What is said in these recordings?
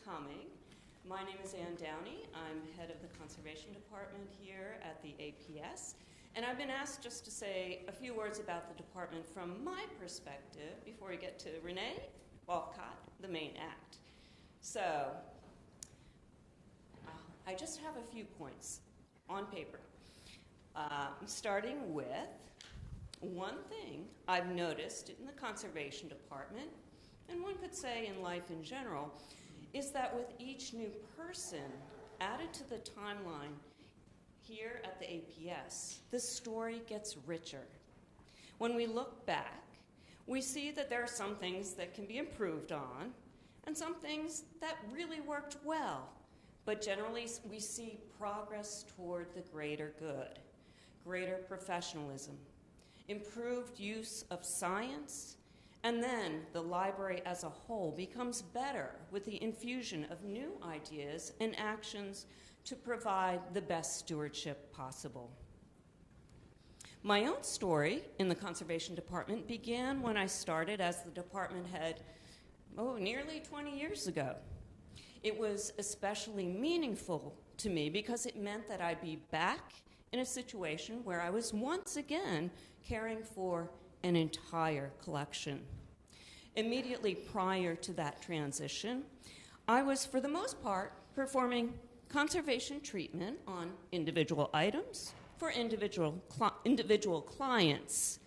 coming. My name is Ann Downey. I'm head of the Conservation Department here at the APS. And I've been asked just to say a few words about the department from my perspective before we get to Renee Wolcott, the main act. So, I just have a few points on paper. Starting with one thing I've noticed in the Conservation Department, and one could say in life in general, is that with each new person added to the timeline here at the APS, the story gets richer. When we look back, we see that there are some things that can be improved on and some things that really worked well. But generally, we see progress toward the greater good, greater professionalism, improved use of science, and then the library as a whole becomes better with the infusion of new ideas and actions to provide the best stewardship possible. My own story in the Conservation Department began when I started as the department head, nearly 20 years ago. It was especially meaningful to me because it meant that I'd be back in a situation where I was once again caring for an entire collection. Immediately prior to that transition, I was, for the most part, performing conservation treatment on individual items for individual clients.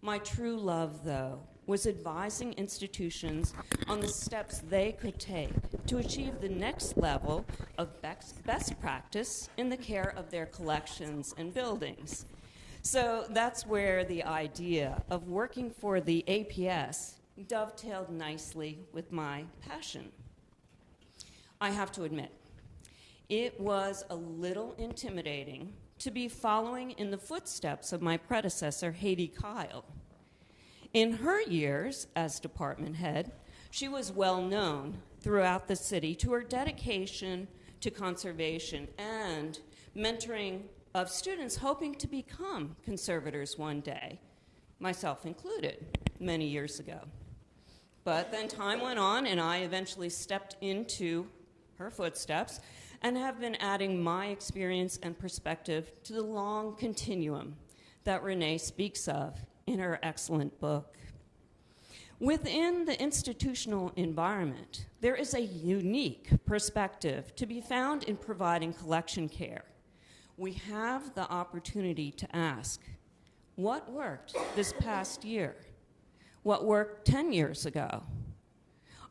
My true love, though, was advising institutions on the steps they could take to achieve the next level of best practice in the care of their collections and buildings. So that's where the idea of working for the APS dovetailed nicely with my passion. I have to admit, it was a little intimidating to be following in the footsteps of my predecessor, Haiti Kyle. In her years as department head, she was well known throughout the city to her dedication to conservation and mentoring of students hoping to become conservators one day, myself included, many years ago. But then time went on, and I eventually stepped into her footsteps and have been adding my experience and perspective to the long continuum that Renee speaks of in her excellent book. Within the institutional environment, there is a unique perspective to be found in providing collection care. We have the opportunity to ask, what worked this past year? What worked 10 years ago?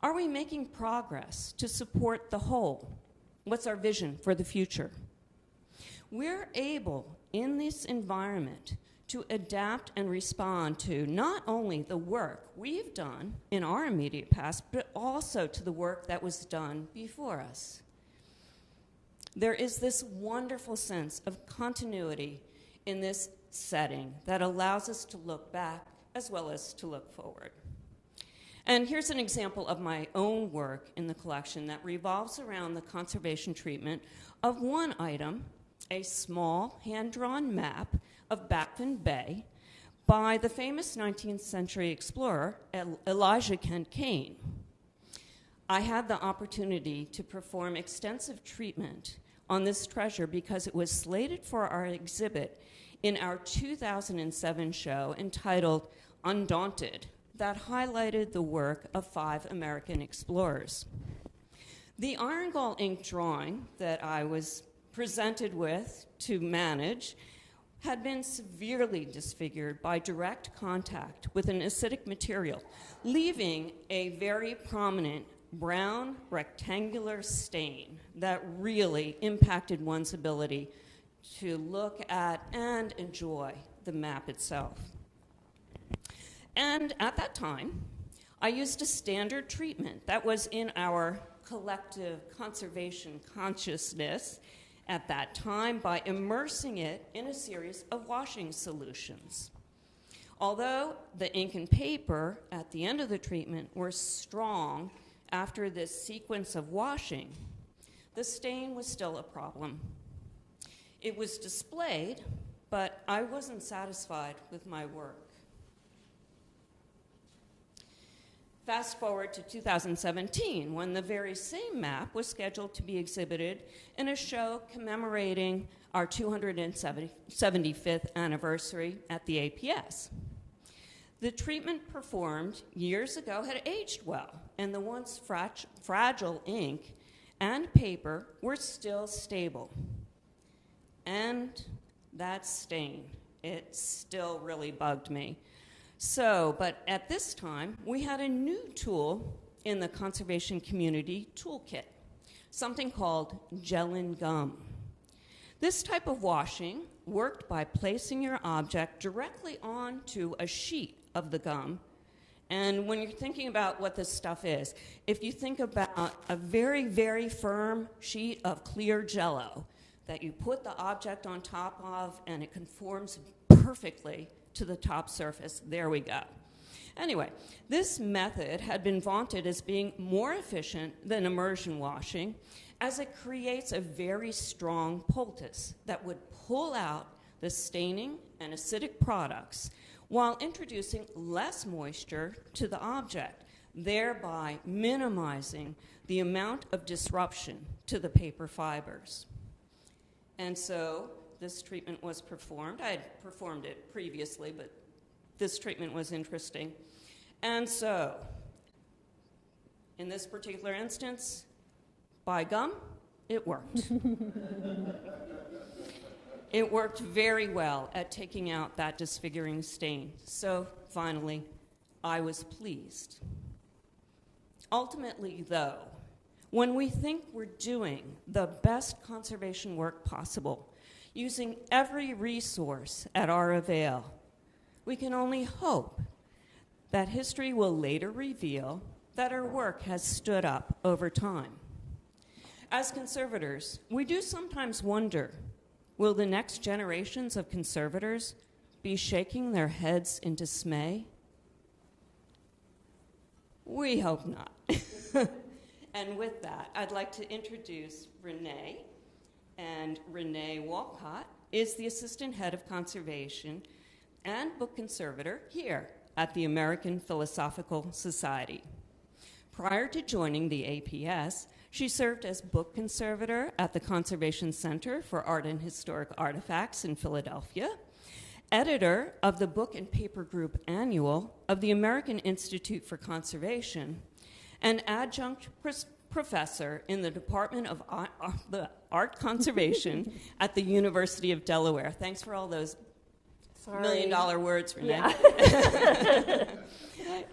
Are we making progress to support the whole? What's our vision for the future? We're able, in this environment, to adapt and respond to not only the work we've done in our immediate past, but also to the work that was done before us. There is this wonderful sense of continuity in this setting that allows us to look back as well as to look forward. And here's an example of my own work in the collection that revolves around the conservation treatment of one item, a small hand-drawn map of Baffin Bay by the famous 19th century explorer Elijah Kent Kane. I had the opportunity to perform extensive treatment on this treasure because it was slated for our exhibit in our 2007 show entitled Undaunted, that highlighted the work of 5 American explorers. The iron gall ink drawing that I was presented with to manage had been severely disfigured by direct contact with an acidic material, leaving a very prominent brown rectangular stain that really impacted one's ability to look at and enjoy the map itself. And at that time, I used a standard treatment that was in our collective conservation consciousness at that time by immersing it in a series of washing solutions. Although the ink and paper at the end of the treatment were strong after this sequence of washing, the stain was still a problem. It was displayed, but I wasn't satisfied with my work. Fast forward to 2017, when the very same map was scheduled to be exhibited in a show commemorating our 275th anniversary at the APS. The treatment performed years ago had aged well, and the once fragile ink and paper were still stable. And that stain, it still really bugged me. But at this time, we had a new tool in the conservation community toolkit, something called gel and gum. This type of washing worked by placing your object directly onto a sheet of the gum. And when you're thinking about what this stuff is, if you think about a very, very firm sheet of clear Jell-O that you put the object on top of and it conforms perfectly to the top surface, there we go. Anyway, this method had been vaunted as being more efficient than immersion washing, as it creates a very strong poultice that would pull out the staining and acidic products while introducing less moisture to the object, thereby minimizing the amount of disruption to the paper fibers. And so this treatment was performed. I had performed it previously, but this treatment was interesting. And so, in this particular instance, by gum, it worked. It worked very well at taking out that disfiguring stain. So, finally, I was pleased. Ultimately, though, when we think we're doing the best conservation work possible, using every resource at our avail, we can only hope that history will later reveal that our work has stood up over time. As conservators, we do sometimes wonder, will the next generations of conservators be shaking their heads in dismay? We hope not. And with that, I'd like to introduce Renee. And Renee Wolcott is the Assistant Head of Conservation and Book Conservator here at the American Philosophical Society. Prior to joining the APS, she served as Book Conservator at the Conservation Center for Art and Historic Artifacts in Philadelphia, editor of the Book and Paper Group Annual of the American Institute for Conservation, and adjunct professor in the Department of Art Conservation at the University of Delaware. Thanks for all those million-dollar words, Renee. Yeah.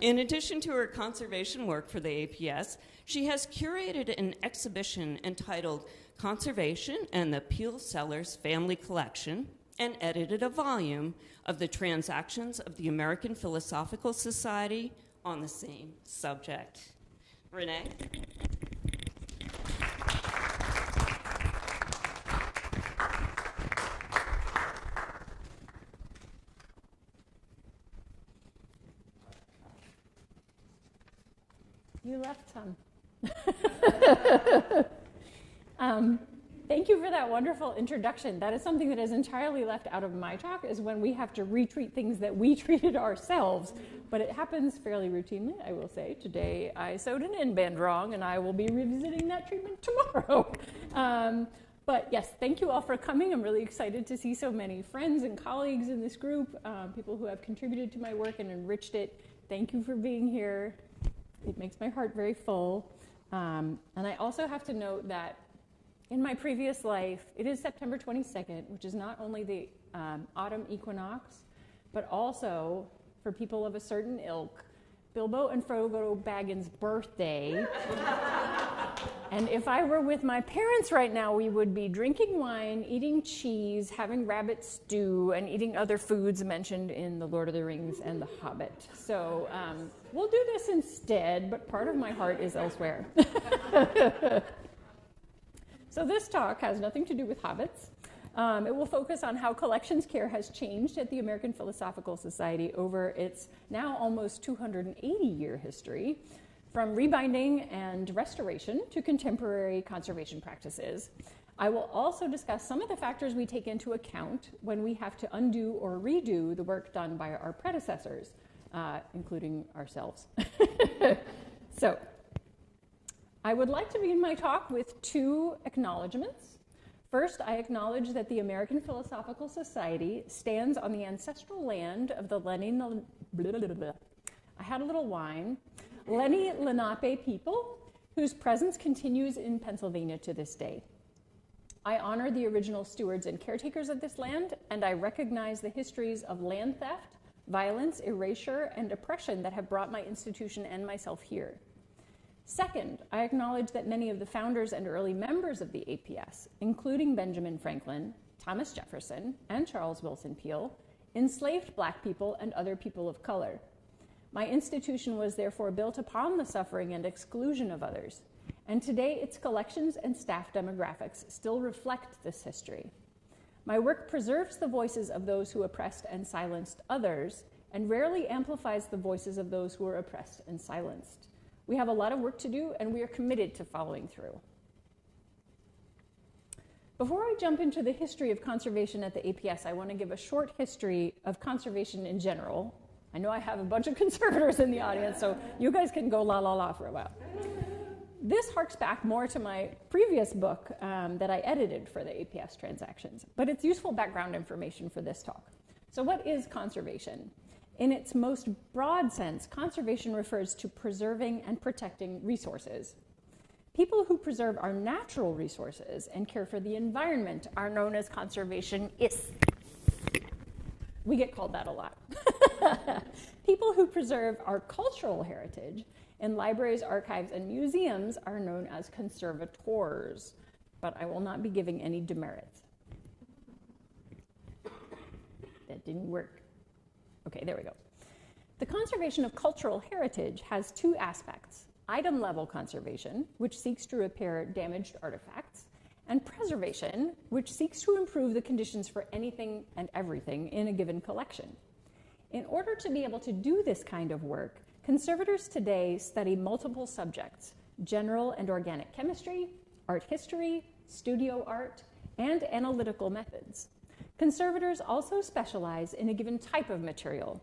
In addition to her conservation work for the APS, she has curated an exhibition entitled Conservation and the Peel Sellers Family Collection and edited a volume of the Transactions of the American Philosophical Society on the same subject. Renee? You left some. Thank you for that wonderful introduction. That is something that is entirely left out of my talk, is when we have to retreat things that we treated ourselves. But it happens fairly routinely, I will say. Today I sewed an in-band wrong, and I will be revisiting that treatment tomorrow. But yes, thank you all for coming. I'm really excited to see so many friends and colleagues in this group, people who have contributed to my work and enriched it. Thank you for being here. It makes my heart very full. And I also have to note that in my previous life, it is September 22nd, which is not only the autumn equinox, but also, for people of a certain ilk, Bilbo and Frodo Baggins' birthday. And if I were with my parents right now, we would be drinking wine, eating cheese, having rabbit stew, and eating other foods mentioned in The Lord of the Rings and The Hobbit. So we'll do this instead, but part of my heart is elsewhere. So this talk has nothing to do with hobbits. It will focus on how collections care has changed at the American Philosophical Society over its now almost 280-year history, from rebinding and restoration to contemporary conservation practices. I will also discuss some of the factors we take into account when we have to undo or redo the work done by our predecessors, including ourselves. So, I would like to begin my talk with 2 acknowledgments. First, I acknowledge that the American Philosophical Society stands on the ancestral land of the Lenni Lenape people, whose presence continues in Pennsylvania to this day. I honor the original stewards and caretakers of this land, and I recognize the histories of land theft, violence, erasure, and oppression that have brought my institution and myself here. Second, I acknowledge that many of the founders and early members of the APS, including Benjamin Franklin, Thomas Jefferson, and Charles Willson Peale, enslaved Black people and other people of color. My institution was therefore built upon the suffering and exclusion of others, and today its collections and staff demographics still reflect this history. My work preserves the voices of those who oppressed and silenced others, and rarely amplifies the voices of those who are oppressed and silenced. We have a lot of work to do, and we are committed to following through. Before I jump into the history of conservation at the APS, I want to give a short history of conservation in general. I know I have a bunch of conservators in the audience, so you guys can go la la la for a while. This harks back more to my previous book that I edited for the APS transactions, but it's useful background information for this talk. So what is conservation? In its most broad sense, conservation refers to preserving and protecting resources. People who preserve our natural resources and care for the environment are known as conservationists. We get called that a lot. People who preserve our cultural heritage in libraries, archives, and museums are known as conservators, but I will not be giving any demerits. That didn't work. Okay, there we go. The conservation of cultural heritage has 2 aspects: item-level conservation, which seeks to repair damaged artifacts, and preservation, which seeks to improve the conditions for anything and everything in a given collection. In order to be able to do this kind of work, conservators today study multiple subjects: general and organic chemistry, art history, studio art, and analytical methods. Conservators also specialize in a given type of material,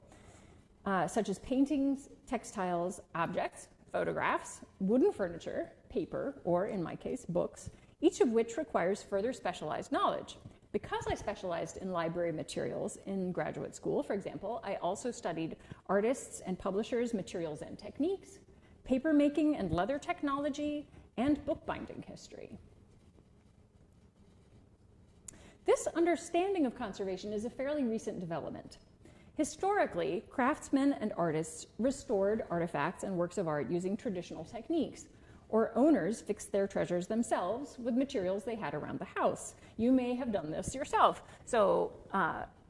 such as paintings, textiles, objects, photographs, wooden furniture, paper, or in my case, books, each of which requires further specialized knowledge. Because I specialized in library materials in graduate school, for example, I also studied artists' and publishers' materials and techniques, papermaking and leather technology, and bookbinding history. This understanding of conservation is a fairly recent development. Historically, craftsmen and artists restored artifacts and works of art using traditional techniques, or owners fixed their treasures themselves with materials they had around the house. You may have done this yourself. So,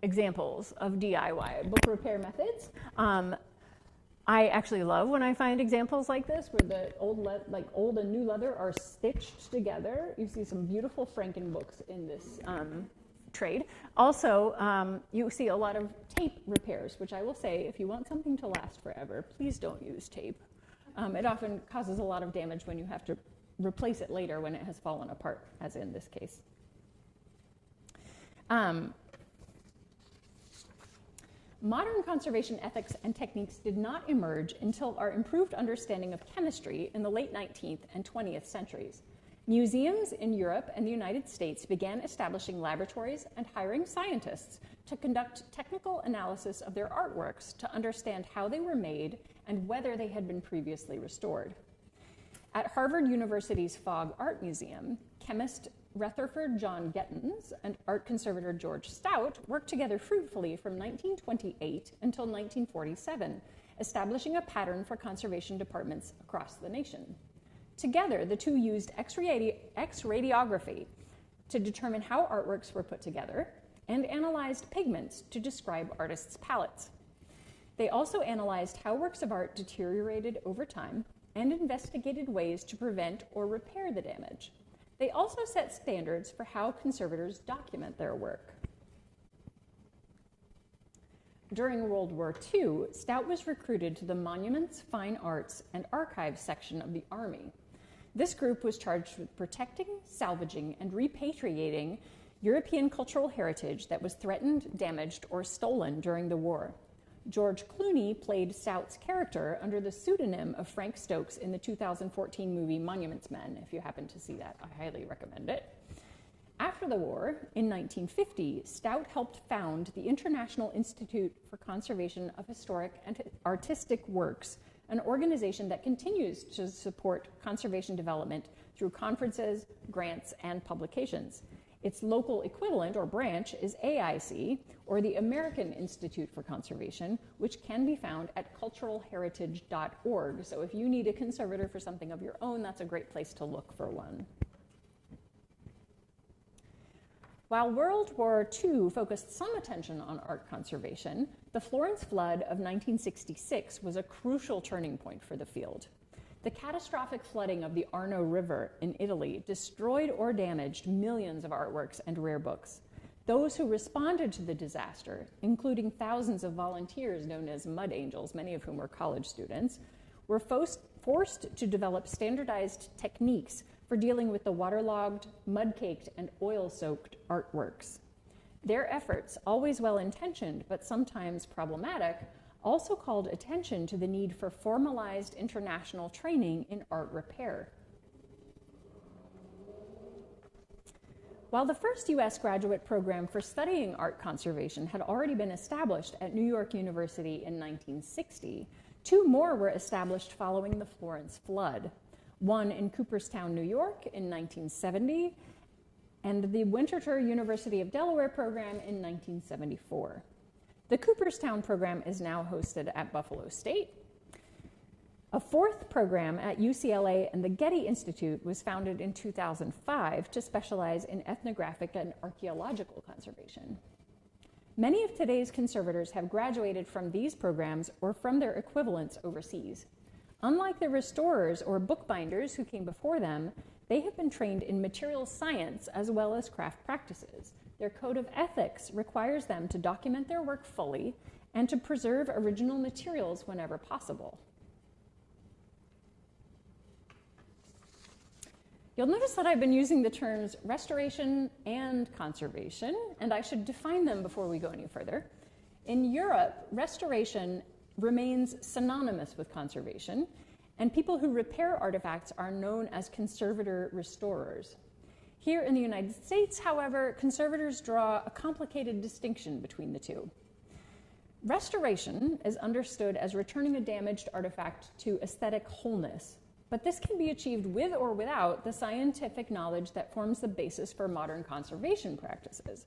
examples of DIY book repair methods. I actually love when I find examples like this where the old and new leather are stitched together. You see some beautiful Franken books in this trade. Also, you see a lot of tape repairs, which I will say, if you want something to last forever, please don't use tape. It often causes a lot of damage when you have to replace it later when it has fallen apart, as in this case. Modern conservation ethics and techniques did not emerge until our improved understanding of chemistry in the late 19th and 20th centuries. Museums in Europe and the United States began establishing laboratories and hiring scientists to conduct technical analysis of their artworks to understand how they were made and whether they had been previously restored. At Harvard University's Fogg Art Museum, chemist Rutherford John Gettins and art conservator George Stout worked together fruitfully from 1928 until 1947, establishing a pattern for conservation departments across the nation. Together, the two used X-radiography to determine how artworks were put together and analyzed pigments to describe artists' palettes. They also analyzed how works of art deteriorated over time and investigated ways to prevent or repair the damage. They also set standards for how conservators document their work. During World War II, Stout was recruited to the Monuments, Fine Arts, and Archives section of the Army. This group was charged with protecting, salvaging, and repatriating European cultural heritage that was threatened, damaged, or stolen during the war. George Clooney played Stout's character under the pseudonym of Frank Stokes in the 2014 movie Monuments Men. If you happen to see that, I highly recommend it. After the war, in 1950, Stout helped found the International Institute for Conservation of Historic and Artistic Works, an organization that continues to support conservation development through conferences, grants, and publications. Its local equivalent or branch is AIC, or the American Institute for Conservation, which can be found at culturalheritage.org. So if you need a conservator for something of your own, that's a great place to look for one. While World War II focused some attention on art conservation, the Florence flood of 1966 was a crucial turning point for the field. The catastrophic flooding of the Arno River in Italy destroyed or damaged millions of artworks and rare books. Those who responded to the disaster, including thousands of volunteers known as mud angels, many of whom were college students, were forced to develop standardized techniques for dealing with the waterlogged, mud-caked, and oil-soaked artworks. Their efforts, always well-intentioned but sometimes problematic, also called attention to the need for formalized international training in art repair. While the first U.S. graduate program for studying art conservation had already been established at New York University in 1960, two more were established following the Florence flood, one in Cooperstown, New York in 1970, and the Winterthur University of Delaware program in 1974. The Cooperstown program is now hosted at Buffalo State. A fourth program at UCLA and the Getty Institute was founded in 2005 to specialize in ethnographic and archaeological conservation. Many of today's conservators have graduated from these programs or from their equivalents overseas. Unlike the restorers or bookbinders who came before them, they have been trained in materials science as well as craft practices. Their code of ethics requires them to document their work fully and to preserve original materials whenever possible. You'll notice that I've been using the terms restoration and conservation, and I should define them before we go any further. In Europe, restoration remains synonymous with conservation, and people who repair artifacts are known as conservator restorers. Here in the United States, however, conservators draw a complicated distinction between the two. Restoration is understood as returning a damaged artifact to aesthetic wholeness, but this can be achieved with or without the scientific knowledge that forms the basis for modern conservation practices.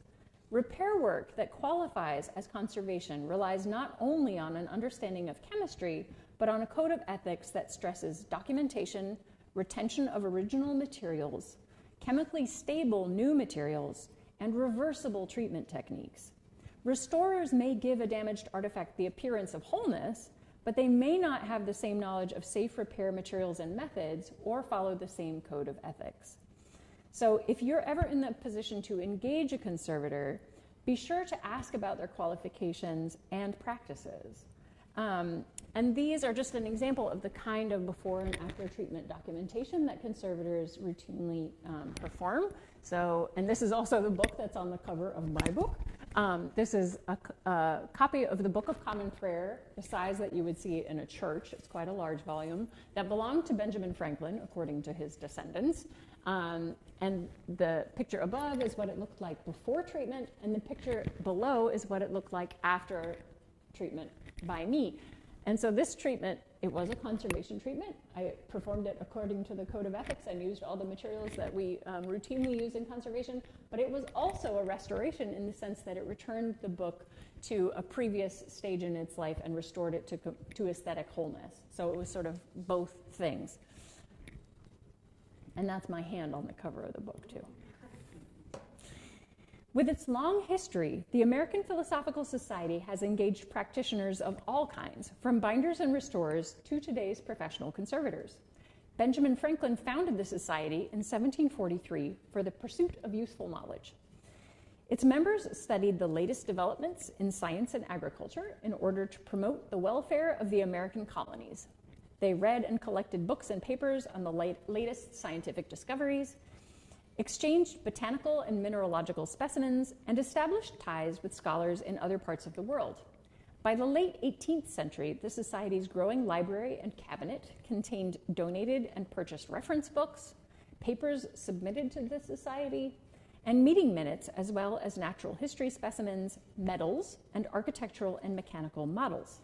Repair work that qualifies as conservation relies not only on an understanding of chemistry, but on a code of ethics that stresses documentation, retention of original materials, chemically stable new materials, and reversible treatment techniques. Restorers may give a damaged artifact the appearance of wholeness, but they may not have the same knowledge of safe repair materials and methods or follow the same code of ethics. So if you're ever in the position to engage a conservator, be sure to ask about their qualifications and practices. And these are just an example of the kind of before and after treatment documentation that conservators routinely perform. So, and this is also the book that's on the cover of my book. This is a copy of the Book of Common Prayer, the size that you would see in a church. It's quite a large volume that belonged to Benjamin Franklin, according to his descendants. And the picture above is what it looked like before treatment, and the picture below is what it looked like after treatment by me. And so this treatment, it was a conservation treatment. I performed it according to the code of ethics and used all the materials that we routinely use in conservation, but it was also a restoration in the sense that it returned the book to a previous stage in its life and restored it to aesthetic wholeness. So it was sort of both things. And that's my hand on the cover of the book, too. With its long history, the American Philosophical Society has engaged practitioners of all kinds, from binders and restorers to today's professional conservators. Benjamin Franklin founded the society in 1743 for the pursuit of useful knowledge. Its members studied the latest developments in science and agriculture in order to promote the welfare of the American colonies. They read and collected books and papers on the latest scientific discoveries, exchanged botanical and mineralogical specimens, and established ties with scholars in other parts of the world. By the late 18th century, the Society's growing library and cabinet contained donated and purchased reference books, papers submitted to the Society, and meeting minutes, as well as natural history specimens, medals, and architectural and mechanical models.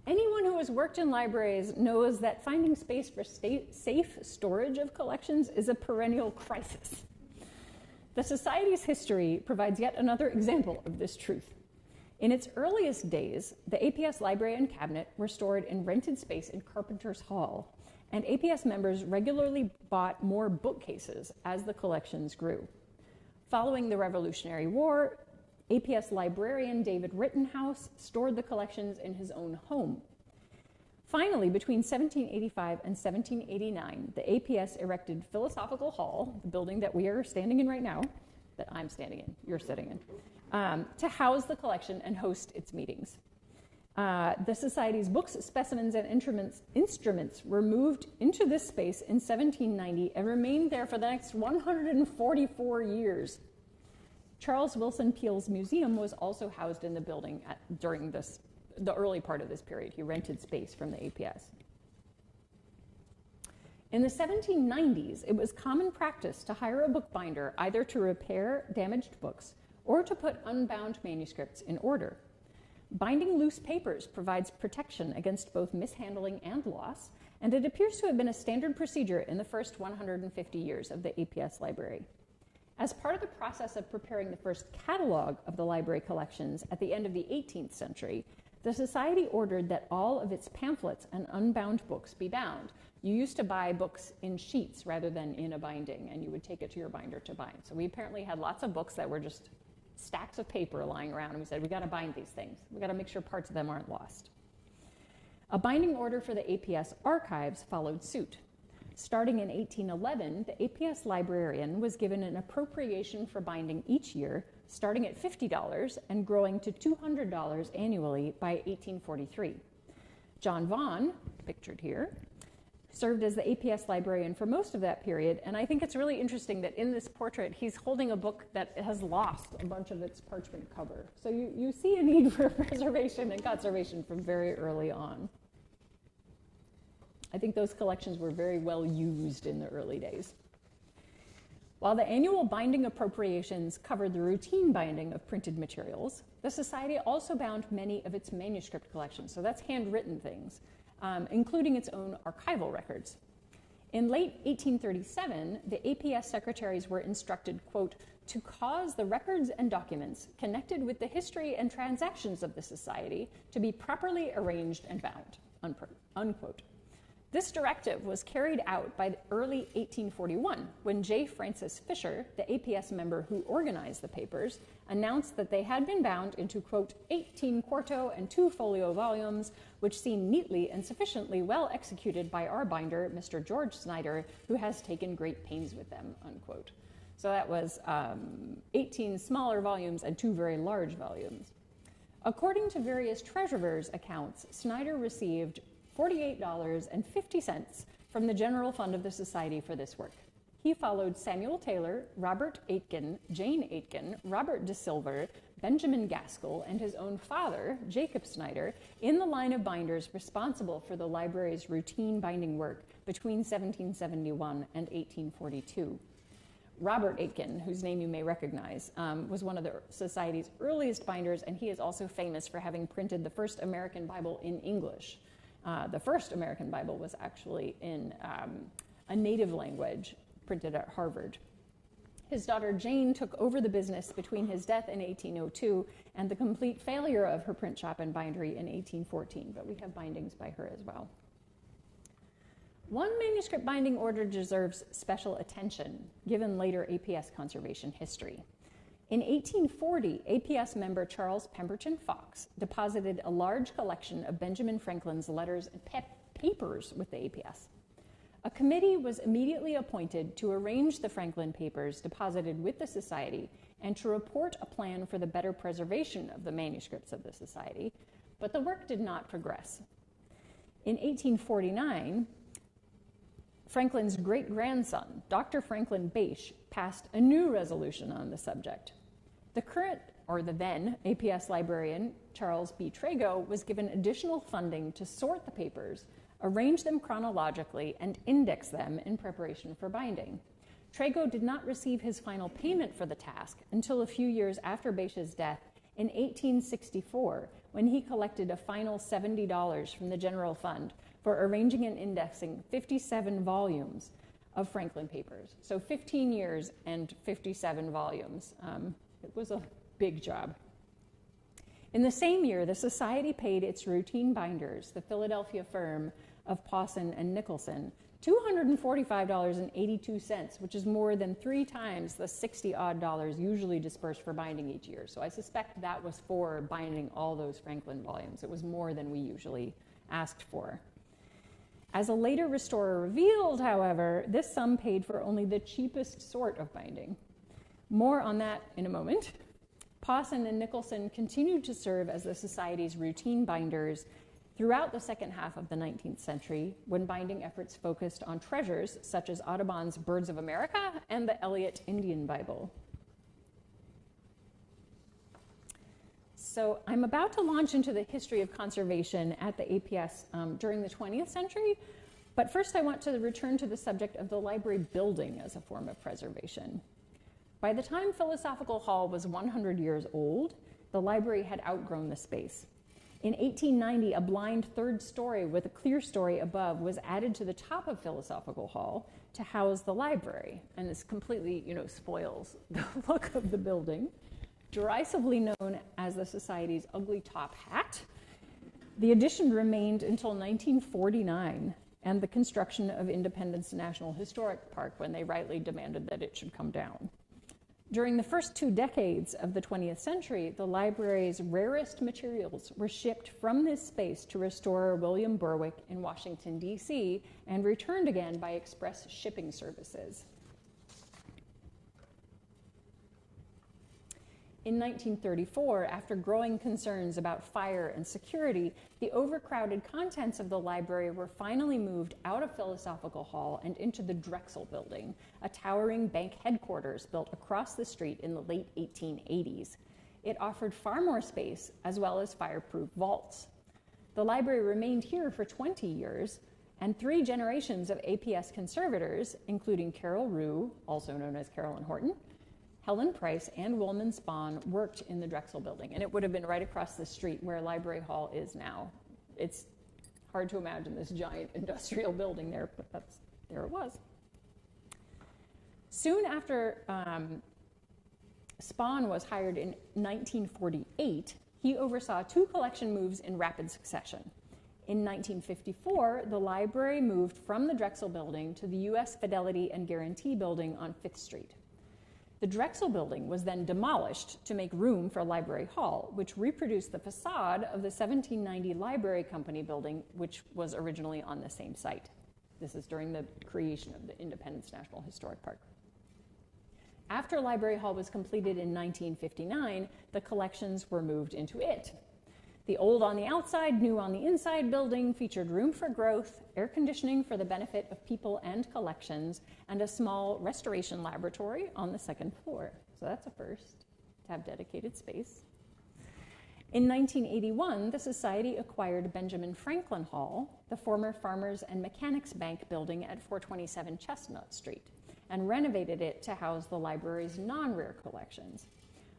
Anyone who has worked in libraries knows that finding space for safe storage of collections is a perennial crisis. The Society's history provides yet another example of this truth. In its earliest days, the APS Library and Cabinet were stored in rented space in Carpenter's Hall, and APS members regularly bought more bookcases as the collections grew. Following the Revolutionary War, APS librarian David Rittenhouse stored the collections in his own home. Finally, between 1785 and 1789, the APS erected Philosophical Hall, the building that we are standing in right now, that I'm standing in, you're sitting in, to house the collection and host its meetings. The Society's books, specimens, and instruments were moved into this space in 1790 and remained there for the next 144 years. Charles Wilson Peele's museum was also housed in the building during the early part of this period. He rented space from the APS. In the 1790s, it was common practice to hire a bookbinder either to repair damaged books or to put unbound manuscripts in order. Binding loose papers provides protection against both mishandling and loss, and it appears to have been a standard procedure in the first 150 years of the APS library. As part of the process of preparing the first catalog of the library collections at the end of the 18th century, the Society ordered that all of its pamphlets and unbound books be bound. You used to buy books in sheets rather than in a binding, and you would take it to your binder to bind. So we apparently had lots of books that were just stacks of paper lying around, and we said, we got to bind these things. We got to make sure parts of them aren't lost. A binding order for the APS archives followed suit. Starting in 1811, the APS librarian was given an appropriation for binding each year, starting at $50 and growing to $200 annually by 1843. John Vaughan, pictured here, served as the APS librarian for most of that period, and I think it's really interesting that in this portrait, he's holding a book that has lost a bunch of its parchment cover. So you see a need for preservation and conservation from very early on. I think those collections were very well used in the early days. While the annual binding appropriations covered the routine binding of printed materials, the Society also bound many of its manuscript collections, so that's handwritten things, including its own archival records. In late 1837, the APS secretaries were instructed, quote, to cause the records and documents connected with the history and transactions of the Society to be properly arranged and bound, unquote. This directive was carried out by early 1841 when J. Francis Fisher, the APS member who organized the papers, announced that they had been bound into, quote, 18 quarto and 2 folio volumes, which seem neatly and sufficiently well executed by our binder, Mr. George Snyder, who has taken great pains with them, unquote. So that was 18 smaller volumes and 2 very large volumes. According to various treasurers' accounts, Snyder received $48.50 from the general fund of the Society for this work. He followed Samuel Taylor, Robert Aitken, Jane Aitken, Robert De Silver, Benjamin Gaskell, and his own father, Jacob Snyder, in the line of binders responsible for the library's routine binding work between 1771 and 1842. Robert Aitken, whose name you may recognize, was one of the Society's earliest binders, and he is also famous for having printed the first American Bible in English. The first American Bible was actually in a native language, printed at Harvard. His daughter Jane took over the business between his death in 1802 and the complete failure of her print shop and bindery in 1814, but we have bindings by her as well. One manuscript binding order deserves special attention, given later APS conservation history. In 1840, APS member Charles Pemberton Fox deposited a large collection of Benjamin Franklin's letters and papers with the APS. A committee was immediately appointed to arrange the Franklin papers deposited with the Society and to report a plan for the better preservation of the manuscripts of the Society, but the work did not progress. In 1849, Franklin's great-grandson, Dr. Franklin Bache, passed a new resolution on the subject. The current, or the then, APS librarian, Charles B. Trago, was given additional funding to sort the papers, arrange them chronologically, and index them in preparation for binding. Trago did not receive his final payment for the task until a few years after Beche's death in 1864, when he collected a final $70 from the general fund for arranging and indexing 57 volumes of Franklin papers. So 15 years and 57 volumes. It was a big job. In the same year, the Society paid its routine binders, the Philadelphia firm of Pawson and Nicholson, $245.82, which is more than 3 times the $60-odd usually dispersed for binding each year. So I suspect that was for binding all those Franklin volumes. It was more than we usually asked for. As a later restorer revealed, however, this sum paid for only the cheapest sort of binding. More on that in a moment. Pawson and Nicholson continued to serve as the Society's routine binders throughout the second half of the 19th century, when binding efforts focused on treasures such as Audubon's Birds of America and the Eliot Indian Bible. So I'm about to launch into the history of conservation at the APS during the 20th century, but first I want to return to the subject of the library building as a form of preservation. By the time Philosophical Hall was 100 years old, the library had outgrown the space. In 1890, a blind third story with a clear story above was added to the top of Philosophical Hall to house the library, and this completely, spoils the look of the building. Derisively known as the Society's ugly top hat, the addition remained until 1949 and the construction of Independence National Historic Park, when they rightly demanded that it should come down. During the first 2 decades of the 20th century, the library's rarest materials were shipped from this space to restorer William Berwick in Washington, D.C., and returned again by express shipping services. In 1934, after growing concerns about fire and security, the overcrowded contents of the library were finally moved out of Philosophical Hall and into the Drexel Building, a towering bank headquarters built across the street in the late 1880s. It offered far more space, as well as fireproof vaults. The library remained here for 20 years, and 3 generations of APS conservators, including Carol Rugh, also known as Carolyn Horton, Helen Price, and Willman Spawn, worked in the Drexel Building, and it would have been right across the street where Library Hall is now. It's hard to imagine this giant industrial building there, but there it was. Soon after Spawn was hired in 1948, he oversaw 2 collection moves in rapid succession. In 1954, the library moved from the Drexel Building to the U.S. Fidelity and Guarantee Building on 5th Street. The Drexel Building was then demolished to make room for Library Hall, which reproduced the facade of the 1790 Library Company building, which was originally on the same site. This is during the creation of the Independence National Historic Park. After Library Hall was completed in 1959, the collections were moved into it. The old on the outside, new on the inside building featured room for growth, air conditioning for the benefit of people and collections, and a small restoration laboratory on the 2nd floor. So that's a first, to have dedicated space. In 1981, the Society acquired Benjamin Franklin Hall, the former Farmers and Mechanics Bank building at 427 Chestnut Street, and renovated it to house the library's non-rare collections.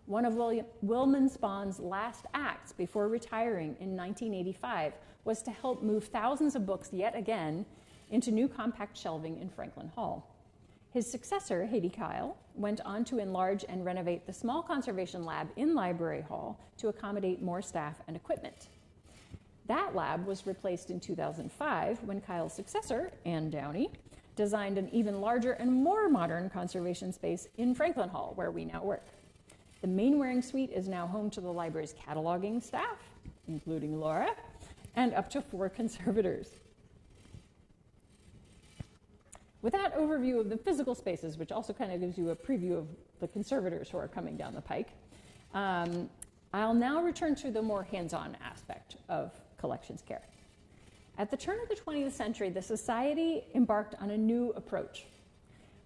One of Willman Spawn's last acts before retiring in 1985 was to help move thousands of books yet again into new compact shelving in Franklin Hall. His successor, Haiti Kyle, went on to enlarge and renovate the small conservation lab in Library Hall to accommodate more staff and equipment. That lab was replaced in 2005 when Kyle's successor, Ann Downey, designed an even larger and more modern conservation space in Franklin Hall, where we now work. The main wearing suite is now home to the library's cataloging staff, including Laura, and up to 4 conservators. With that overview of the physical spaces, which also kind of gives you a preview of the conservators who are coming down the pike, I'll now return to the more hands-on aspect of collections care. At the turn of the 20th century, the Society embarked on a new approach.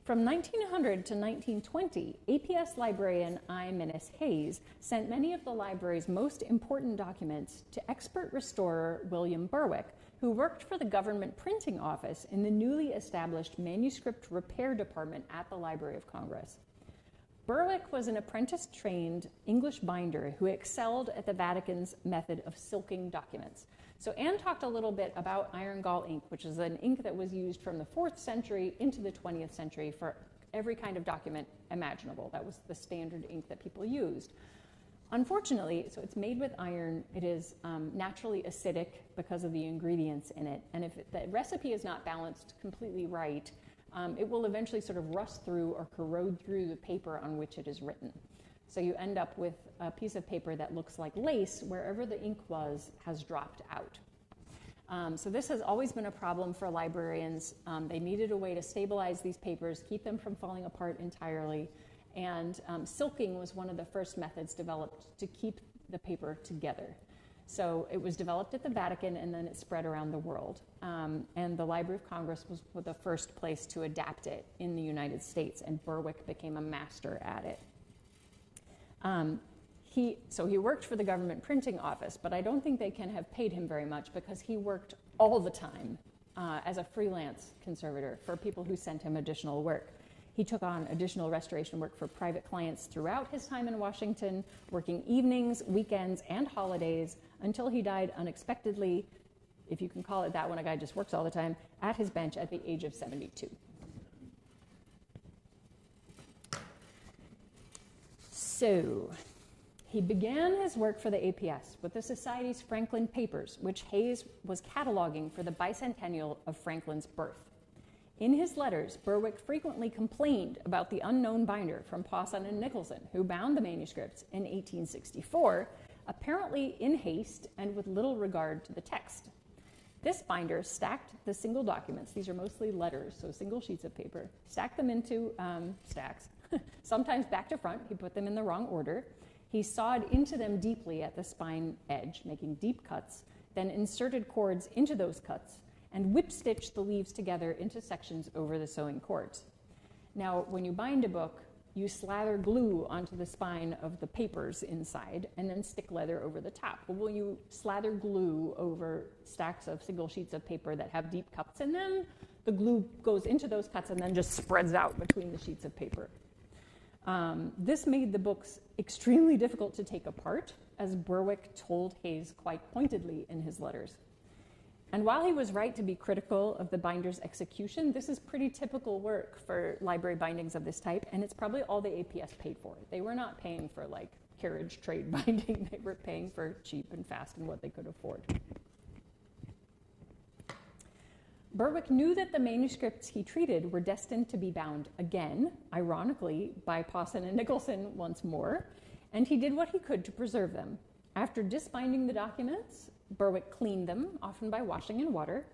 From 1900 to 1920, APS librarian I. Minnis Hayes sent many of the library's most important documents to expert restorer William Berwick, who worked for the government printing office in the newly established manuscript repair department at the Library of Congress. Berwick was an apprentice-trained English binder who excelled at the Vatican's method of silking documents. So Anne talked a little bit about iron gall ink, which is an ink that was used from the 4th century into the 20th century for every kind of document imaginable. That was the standard ink that people used. Unfortunately, so it's made with iron, it is naturally acidic because of the ingredients in it, and if the recipe is not balanced completely right, it will eventually sort of rust through or corrode through the paper on which it is written. So you end up with a piece of paper that looks like lace wherever the ink has dropped out. So this has always been a problem for librarians. They needed a way to stabilize these papers, keep them from falling apart entirely, and silking was one of the first methods developed to keep the paper together. So it was developed at the Vatican, and then it spread around the world. And the Library of Congress was the first place to adapt it in the United States, and Berwick became a master at it. He worked for the government printing office, but I don't think they can have paid him very much because he worked all the time as a freelance conservator for people who sent him additional work. He took on additional restoration work for private clients throughout his time in Washington, working evenings, weekends, and holidays until he died unexpectedly, if you can call it that when a guy just works all the time, at his bench at the age of 72. So, he began his work for the APS with the Society's Franklin Papers, which Hayes was cataloging for the bicentennial of Franklin's birth. In his letters, Berwick frequently complained about the unknown binder from Pawson and Nicholson, who bound the manuscripts in 1864, apparently in haste and with little regard to the text. This binder stacked the single documents, these are mostly letters, so single sheets of paper, stacked them into stacks, sometimes back to front. He put them in the wrong order. He sawed into them deeply at the spine edge, making deep cuts, then inserted cords into those cuts, and whip-stitched the leaves together into sections over the sewing cords. Now, when you bind a book, you slather glue onto the spine of the papers inside and then stick leather over the top. Well, when you slather glue over stacks of single sheets of paper that have deep cuts in them, the glue goes into those cuts and then just spreads out between the sheets of paper. This made the books extremely difficult to take apart, as Berwick told Hayes quite pointedly in his letters. And while he was right to be critical of the binder's execution, this is pretty typical work for library bindings of this type, and it's probably all the APS paid for. They were not paying for like carriage trade binding, they were paying for cheap and fast and what they could afford. Berwick knew that the manuscripts he treated were destined to be bound again, ironically, by Pawson and Nicholson once more, and he did what he could to preserve them. After disbinding the documents, Berwick cleaned them, often by washing in water,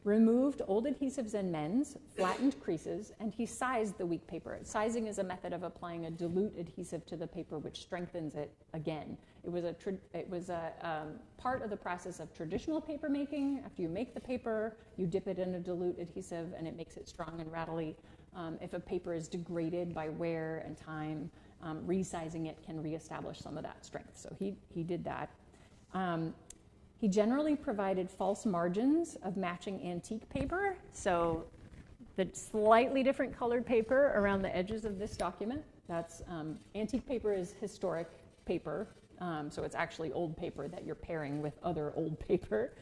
removed old adhesives and mends, flattened creases, and he sized the weak paper. Sizing is a method of applying a dilute adhesive to the paper which strengthens it again. It was a part of the process of traditional paper making. After you make the paper, you dip it in a dilute adhesive and it makes it strong and rattly. If a paper is degraded by wear and time, resizing it can reestablish some of that strength. So he did that. He generally provided false margins of matching antique paper. So the slightly different colored paper around the edges of this document, that's antique paper is historic paper. So it's actually old paper that you're pairing with other old paper.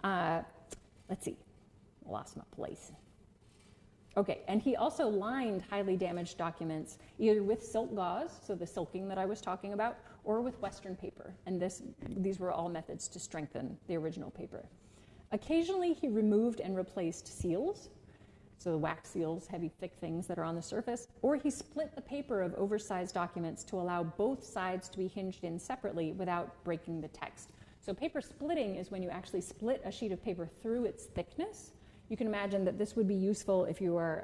Let's see, I lost my place. Okay, and he also lined highly damaged documents either with silk gauze, so the silking that I was talking about, or with Western paper. And these were all methods to strengthen the original paper. Occasionally, he removed and replaced seals, so the wax seals, heavy, thick things that are on the surface, or he split the paper of oversized documents to allow both sides to be hinged in separately without breaking the text. So paper splitting is when you actually split a sheet of paper through its thickness. You can imagine that this would be useful if you are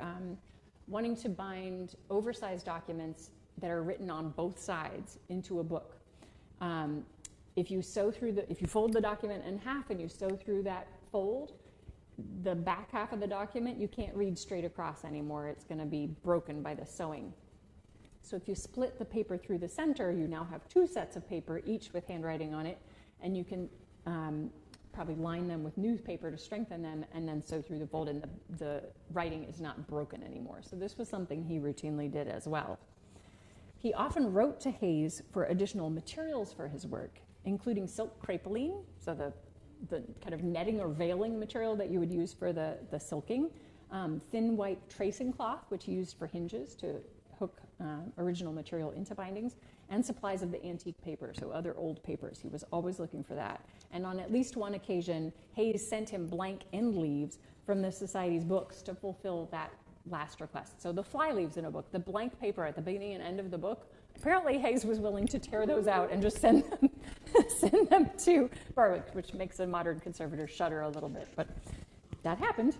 wanting to bind oversized documents that are written on both sides into a book. If you fold the document in half and you sew through that fold, the back half of the document, you can't read straight across anymore. It's going to be broken by the sewing. So if you split the paper through the center, you now have 2 sets of paper, each with handwriting on it, and you can probably line them with newspaper to strengthen them and then sew through the fold, and the writing is not broken anymore. So this was something he routinely did as well. He often wrote to Hayes for additional materials for his work, including silk crepeline, so the kind of netting or veiling material that you would use for the silking, thin white tracing cloth, which he used for hinges to hook original material into bindings, and supplies of the antique paper, so other old papers. He was always looking for that. And on at least one occasion, Hayes sent him blank end leaves from the Society's books to fulfill that last request. So the fly leaves in a book, the blank paper at the beginning and end of the book, apparently Hayes was willing to tear those out and just send them to Berwick, which makes a modern conservator shudder a little bit, but that happened.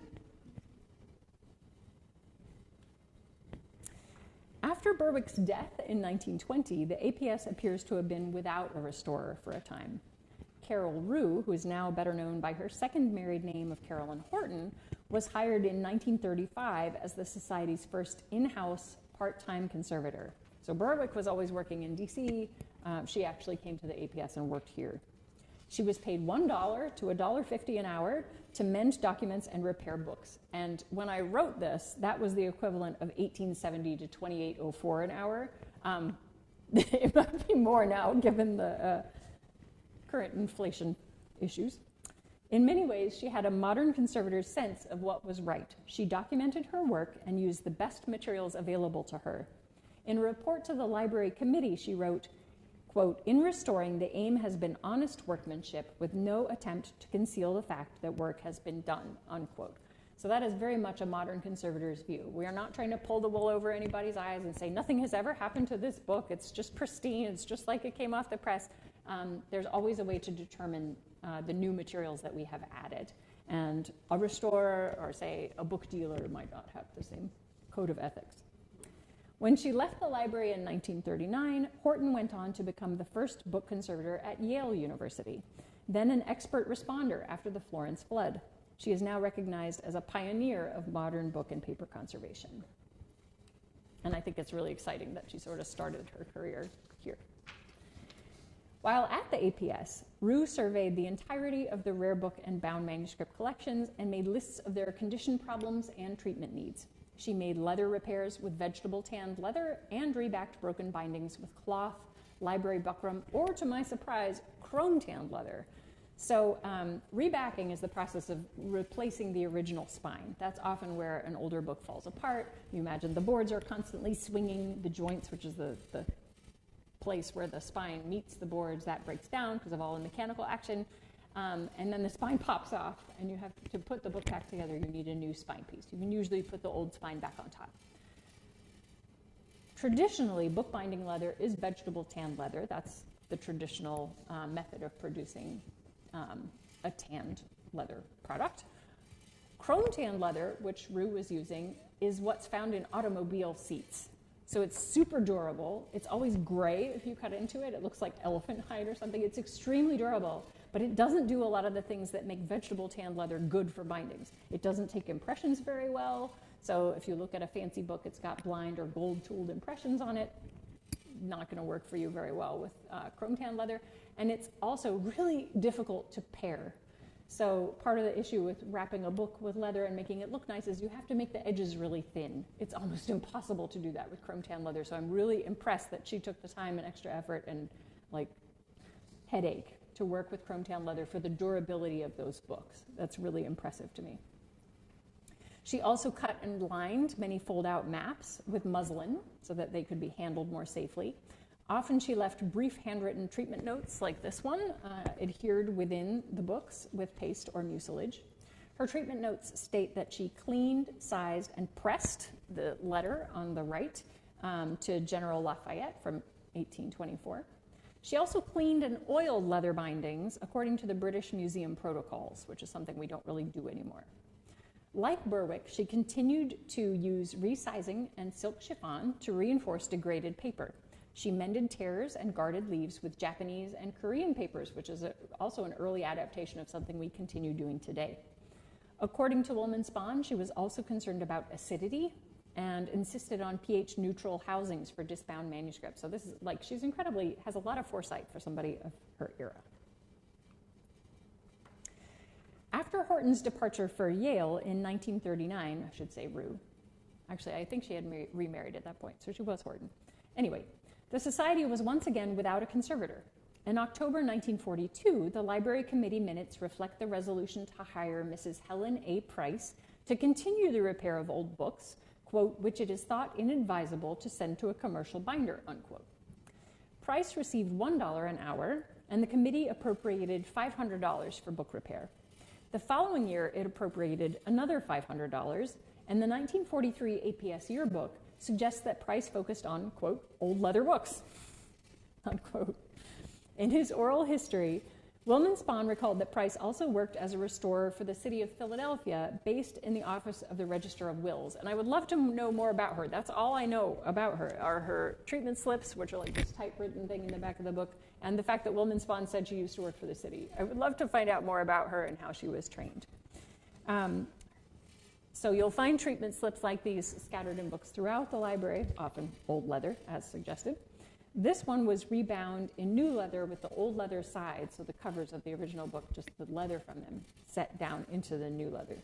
After Berwick's death in 1920, the APS appears to have been without a restorer for a time. Carol Rugh, who is now better known by her second married name of Carolyn Horton, was hired in 1935 as the Society's first in-house part-time conservator. So Berwick was always working in DC. She actually came to the APS and worked here. She was paid $1 to $1.50 an hour to mend documents and repair books. And when I wrote this, that was the equivalent of $18.70 to $28.04 an hour. It might be more now, given the current inflation issues. In many ways, she had a modern conservator's sense of what was right. She documented her work and used the best materials available to her. In a report to the library committee, she wrote, quote, "In restoring, the aim has been honest workmanship with no attempt to conceal the fact that work has been done," unquote. So that is very much a modern conservator's view. We are not trying to pull the wool over anybody's eyes and say, nothing has ever happened to this book. It's just pristine. It's just like it came off the press. There's always a way to determine the new materials that we have added. And a restorer or, say, a book dealer might not have the same code of ethics. When she left the library in 1939, Horton went on to become the first book conservator at Yale University, then an expert responder after the Florence flood. She is now recognized as a pioneer of modern book and paper conservation. And I think it's really exciting that she sort of started her career here. While at the APS, Rugh surveyed the entirety of the rare book and bound manuscript collections and made lists of their condition problems and treatment needs. She made leather repairs with vegetable tanned leather and rebacked broken bindings with cloth, library buckram, or, to my surprise, chrome tanned leather. So rebacking is the process of replacing the original spine. That's often where an older book falls apart. You imagine the boards are constantly swinging, the joints, which is the place where the spine meets the boards, that breaks down because of all the mechanical action. And then the spine pops off, and you have to put the book back together. You need a new spine piece. You can usually put the old spine back on top. Traditionally, bookbinding leather is vegetable tanned leather. That's the traditional method of producing a tanned leather product. Chrome tanned leather, which Rugh was using, is what's found in automobile seats. So it's super durable. It's always gray if you cut into it. It looks like elephant hide or something. It's extremely durable, but it doesn't do a lot of the things that make vegetable tanned leather good for bindings. It doesn't take impressions very well. So if you look at a fancy book, it's got blind or gold tooled impressions on it. Not going to work for you very well with chrome tanned leather. And it's also really difficult to pair. So part of the issue with wrapping a book with leather and making it look nice is you have to make the edges really thin. It's almost impossible to do that with chrome tan leather. So I'm really impressed that she took the time and extra effort and headache to work with chrome tan leather for the durability of those books. That's really impressive to me. She also cut and lined many fold-out maps with muslin so that they could be handled more safely. Often she left brief handwritten treatment notes like this one, adhered within the books with paste or mucilage. Her treatment notes state that she cleaned, sized, and pressed the letter on the right to General Lafayette from 1824. She also cleaned and oiled leather bindings according to the British Museum protocols, which is something we don't really do anymore. Like Berwick, she continued to use resizing and silk chiffon to reinforce degraded paper. She mended tears and guarded leaves with Japanese and Korean papers, which is also an early adaptation of something we continue doing today. According to Willman Spawn, she was also concerned about acidity and insisted on pH-neutral housings for disbound manuscripts. So this is like, she's has a lot of foresight for somebody of her era. After Horton's departure for Yale in 1939, I should say Rugh. Actually, I think she had remarried at that point, so she was Horton. Anyway, the society was once again without a conservator. In October 1942, the library committee minutes reflect the resolution to hire Mrs. Helen A. Price to continue the repair of old books, quote, which it is thought inadvisable to send to a commercial binder, unquote. Price received $1 an hour, and the committee appropriated $500 for book repair. The following year, it appropriated another $500, and the 1943 APS yearbook suggests that Price focused on, quote, old leather books, unquote. In his oral history, Willman Spawn recalled that Price also worked as a restorer for the city of Philadelphia, based in the office of the Register of Wills. And I would love to know more about her. That's all I know about her, are her treatment slips, which are like this typewritten thing in the back of the book, and the fact that Willman Spawn said she used to work for the city. I would love to find out more about her and how she was trained. So you'll find treatment slips like these scattered in books throughout the library, often old leather, as suggested. This one was rebound in new leather with the old leather sides, so the covers of the original book, just the leather from them, set down into the new leather.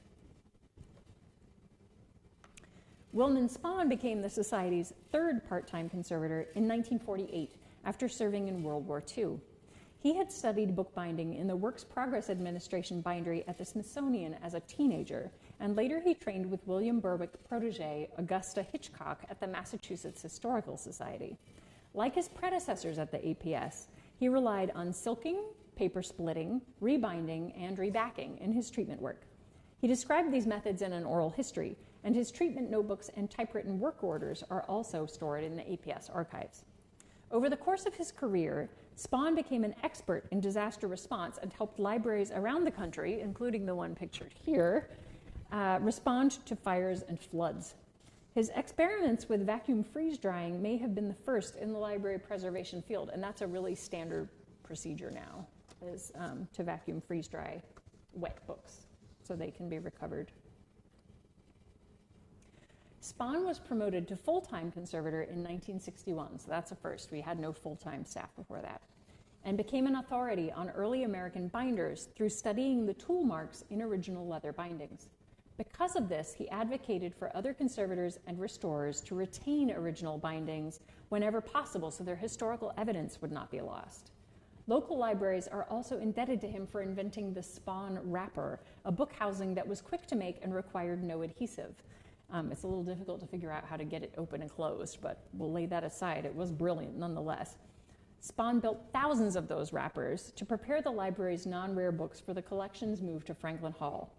Willman Spawn became the Society's third part-time conservator in 1948 after serving in World War II. He had studied bookbinding in the Works Progress Administration bindery at the Smithsonian as a teenager, and later he trained with William Berwick protege Augusta Hitchcock at the Massachusetts Historical Society. Like his predecessors at the APS, he relied on silking, paper splitting, rebinding, and rebacking in his treatment work. He described these methods in an oral history, and his treatment notebooks and typewritten work orders are also stored in the APS archives. Over the course of his career, Spawn became an expert in disaster response and helped libraries around the country, including the one pictured here, respond to fires and floods. His experiments with vacuum freeze drying may have been the first in the library preservation field, and that's a really standard procedure now, is to vacuum freeze dry wet books so they can be recovered. Spawn was promoted to full-time conservator in 1961, so that's a first. We had no full-time staff before that, and became an authority on early American binders through studying the tool marks in original leather bindings. Because of this, he advocated for other conservators and restorers to retain original bindings whenever possible so their historical evidence would not be lost. Local libraries are also indebted to him for inventing the Spawn wrapper, a book housing that was quick to make and required no adhesive. It's a little difficult to figure out how to get it open and closed, but we'll lay that aside. It was brilliant nonetheless. Spawn built thousands of those wrappers to prepare the library's non-rare books for the collection's move to Franklin Hall.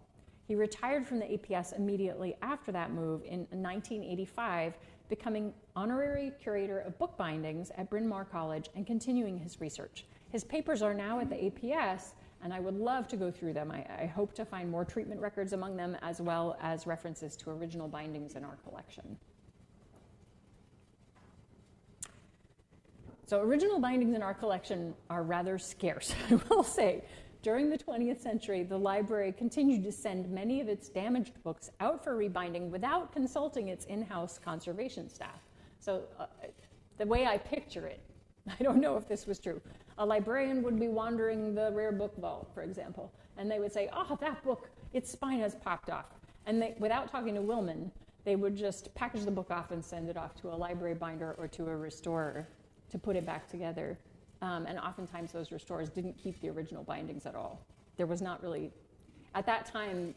He retired from the APS immediately after that move in 1985, becoming honorary curator of book bindings at Bryn Mawr College and continuing his research. His papers are now at the APS, and I would love to go through them. I hope to find more treatment records among them, as well as references to original bindings in our collection. So original bindings in our collection are rather scarce, I will say. During the 20th century, the library continued to send many of its damaged books out for rebinding without consulting its in-house conservation staff. So the way I picture it, I don't know if this was true, a librarian would be wandering the rare book vault, for example, and they would say, oh, that book, its spine has popped off. And they, without talking to Willman, they would just package the book off and send it off to a library binder or to a restorer to put it back together. And oftentimes those restorers didn't keep the original bindings at all. There was not really, at that time,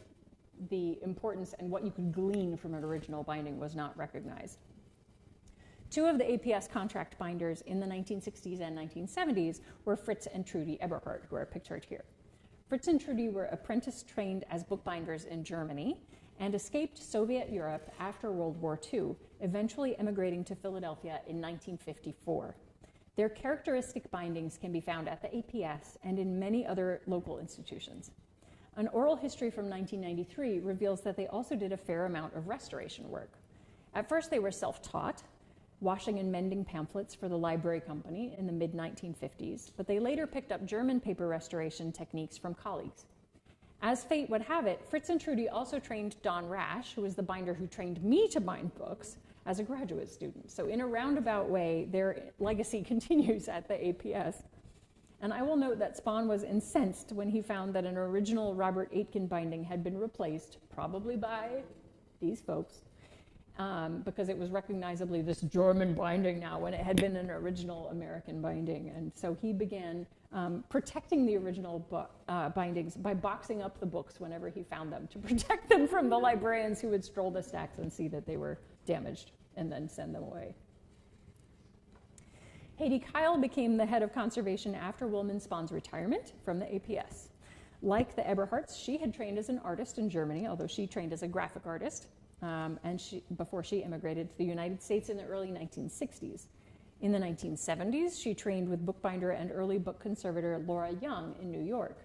the importance and what you could glean from an original binding was not recognized. Two of the APS contract binders in the 1960s and 1970s were Fritz and Trudy Eberhardt, who are pictured here. Fritz and Trudy were apprentice-trained as bookbinders in Germany and escaped Soviet Europe after World War II, eventually emigrating to Philadelphia in 1954. Their characteristic bindings can be found at the APS and in many other local institutions. An oral history from 1993 reveals that they also did a fair amount of restoration work. At first, they were self-taught, washing and mending pamphlets for the library company in the mid-1950s, but they later picked up German paper restoration techniques from colleagues. As fate would have it, Fritz and Trudy also trained Don Rash, who was the binder who trained me to bind books, as a graduate student. So in a roundabout way, their legacy continues at the APS. And I will note that Spawn was incensed when he found that an original Robert Aitken binding had been replaced, probably by these folks, because it was recognizably this German binding now when it had been an original American binding. And so he began protecting the original bindings by boxing up the books whenever he found them, to protect them from the librarians who would stroll the stacks and see that they were damaged and then send them away. Haiti Kyle became the head of conservation after Willman Spawn's retirement from the APS. Like the Eberhards, she had trained as an artist in Germany, although she trained as a graphic artist before she immigrated to the United States in the early 1960s. In the 1970s, she trained with bookbinder and early book conservator Laura Young in New York.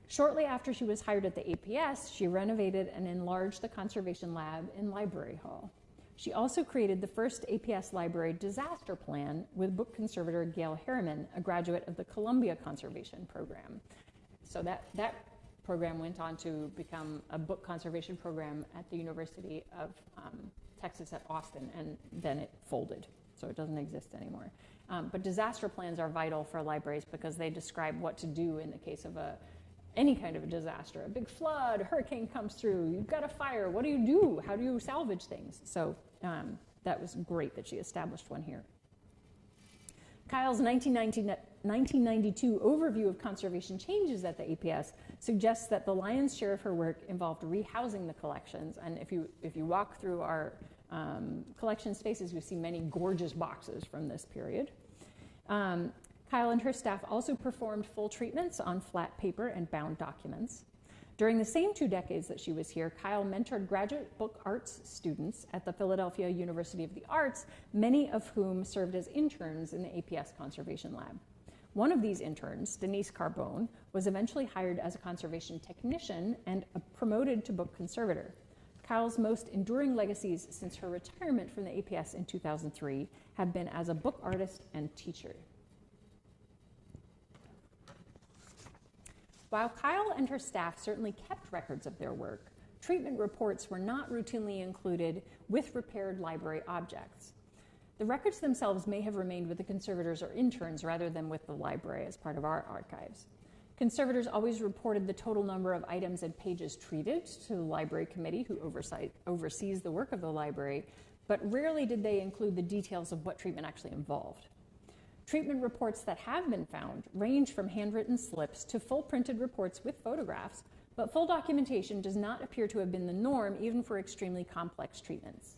Shortly after she was hired at the APS, she renovated and enlarged the conservation lab in Library Hall. She also created the first APS Library disaster plan with book conservator Gail Harriman, a graduate of the Columbia Conservation Program. So that program went on to become a book conservation program at the University of Texas at Austin, and then it folded, so it doesn't exist anymore. But disaster plans are vital for libraries because they describe what to do in the case of any kind of a disaster. A big flood, a hurricane comes through, you've got a fire, what do you do? How do you salvage things? So that was great that she established one here. Kyle's 1992 overview of conservation changes at the APS suggests that the lion's share of her work involved rehousing the collections. And if you walk through our collection spaces, you see many gorgeous boxes from this period. Kyle and her staff also performed full treatments on flat paper and bound documents. During the same 2 decades that she was here, Kyle mentored graduate book arts students at the Philadelphia University of the Arts, many of whom served as interns in the APS Conservation Lab. One of these interns, Denise Carbone, was eventually hired as a conservation technician and promoted to book conservator. Kyle's most enduring legacies since her retirement from the APS in 2003 have been as a book artist and teacher. While Kyle and her staff certainly kept records of their work, treatment reports were not routinely included with repaired library objects. The records themselves may have remained with the conservators or interns rather than with the library as part of our archives. Conservators always reported the total number of items and pages treated to the library committee, who oversees the work of the library, but rarely did they include the details of what treatment actually involved. Treatment reports that have been found range from handwritten slips to full printed reports with photographs, but full documentation does not appear to have been the norm even for extremely complex treatments.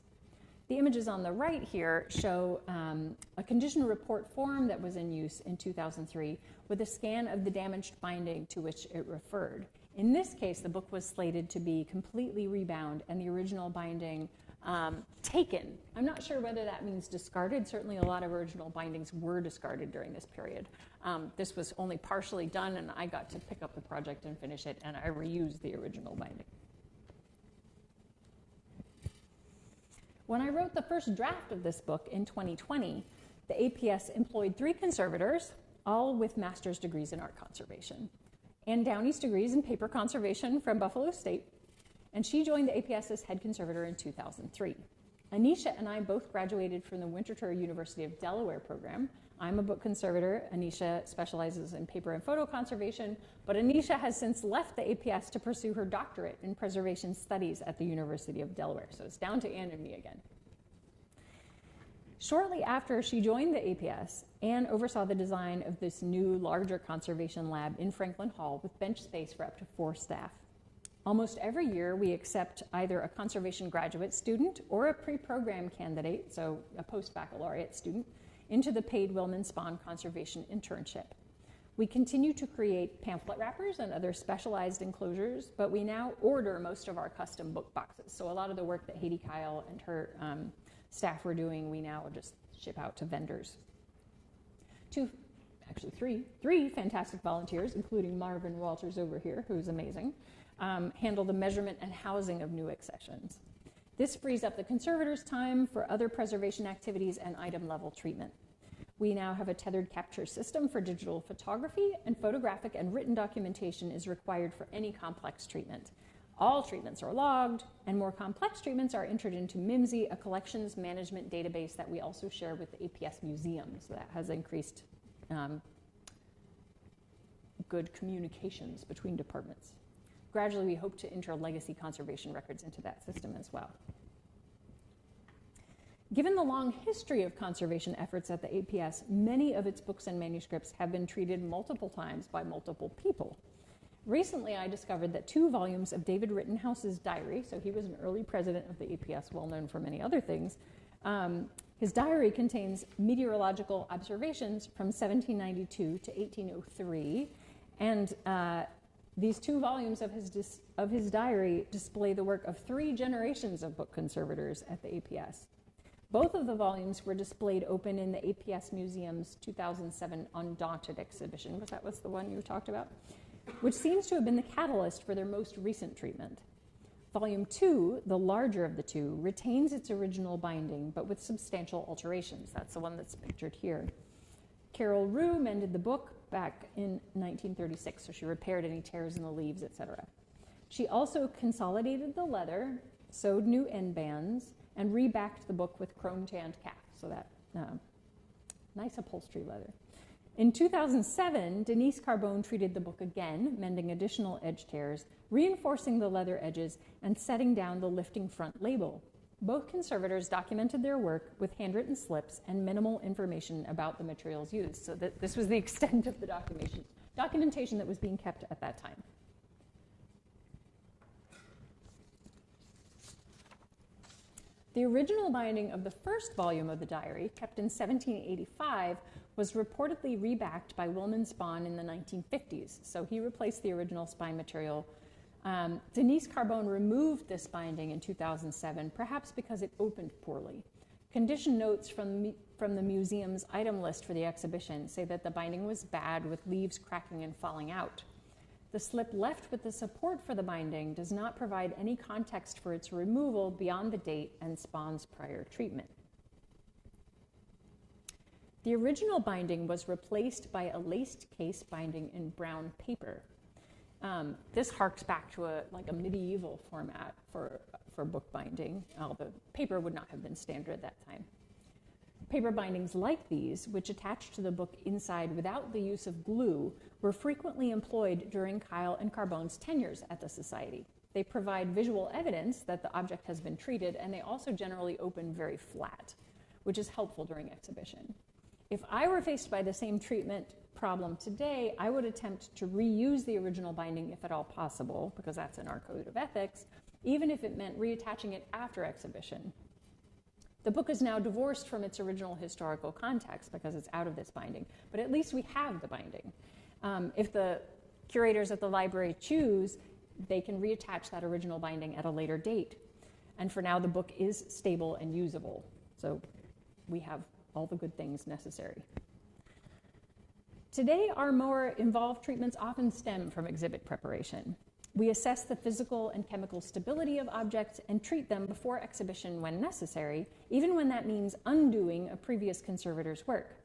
The images on the right here show a condition report form that was in use in 2003 with a scan of the damaged binding to which it referred. In this case, the book was slated to be completely rebound and the original binding taken. I'm not sure whether that means discarded. Certainly a lot of original bindings were discarded during this period. This was only partially done, and I got to pick up the project and finish it, and I reused the original binding. When I wrote the first draft of this book in 2020, the APS employed 3 conservators, all with master's degrees in art conservation. Ann Downey's degrees in paper conservation from Buffalo State, and she joined the APS as head conservator in 2003. Anisha and I both graduated from the Winterthur University of Delaware program. I'm a book conservator. Anisha specializes in paper and photo conservation, but Anisha has since left the APS to pursue her doctorate in preservation studies at the University of Delaware. So it's down to Ann and me again. Shortly after she joined the APS, Ann oversaw the design of this new, larger conservation lab in Franklin Hall with bench space for up to 4 staff. Almost every year, we accept either a conservation graduate student or a pre-program candidate, so a post-baccalaureate student, into the paid Willman Spawn conservation internship. We continue to create pamphlet wrappers and other specialized enclosures, but we now order most of our custom book boxes. So a lot of the work that Haiti Kyle and her staff were doing, we now just ship out to vendors. Three fantastic volunteers, including Marvin Walters over here, who's amazing, handle the measurement and housing of new accessions. This frees up the conservator's time for other preservation activities and item level treatment. We now have a tethered capture system for digital photography, and photographic and written documentation is required for any complex treatment. All treatments are logged, and more complex treatments are entered into MIMSI, a collections management database that we also share with the APS Museum. So that has increased good communications between departments. Gradually, we hope to enter legacy conservation records into that system as well. Given the long history of conservation efforts at the APS, many of its books and manuscripts have been treated multiple times by multiple people. Recently, I discovered that 2 volumes of David Rittenhouse's diary, so he was an early president of the APS, well known for many other things, his diary contains meteorological observations from 1792 to 1803, and these 2 volumes of his diary display the work of 3 generations of book conservators at the APS. Both of the volumes were displayed open in the APS Museum's 2007 Undaunted exhibition, because that was the one you talked about, which seems to have been the catalyst for their most recent treatment. Volume 2, the larger of the 2, retains its original binding, but with substantial alterations. That's the one that's pictured here. Carol Rugh mended the book back in 1936, so she repaired any tears in the leaves, etc. She also consolidated the leather, sewed new end bands, and rebacked the book with chrome-tanned calf, so that nice upholstery leather. In 2007, Denise Carbone treated the book again, mending additional edge tears, reinforcing the leather edges, and setting down the lifting front label. Both conservators documented their work with handwritten slips and minimal information about the materials used, so that this was the extent of the documentation that was being kept at that time. The original binding of the first volume of the diary, kept in 1785, was reportedly rebacked by Willman Spawn in the 1950s, so he replaced the original spine material. Denise Carbone removed this binding in 2007, perhaps because it opened poorly. Condition notes from the museum's item list for the exhibition say that the binding was bad, with leaves cracking and falling out. The slip left with the support for the binding does not provide any context for its removal beyond the date and Spawn's prior treatment. The original binding was replaced by a laced case binding in brown paper. This harks back to a medieval format for book binding. The paper would not have been standard at that time. Paper bindings like these, which attach to the book inside without the use of glue, were frequently employed during Kyle and Carbone's tenures at the Society. They provide visual evidence that the object has been treated, and they also generally open very flat, which is helpful during exhibition. If I were faced by the same treatment problem today, I would attempt to reuse the original binding if at all possible, because that's in our code of ethics, even if it meant reattaching it after exhibition. The book is now divorced from its original historical context because it's out of this binding, but at least we have the binding. If the curators at the library choose, they can reattach that original binding at a later date. And for now, the book is stable and usable, so we have all the good things necessary. Today, our more involved treatments often stem from exhibit preparation. We assess the physical and chemical stability of objects and treat them before exhibition when necessary, even when that means undoing a previous conservator's work.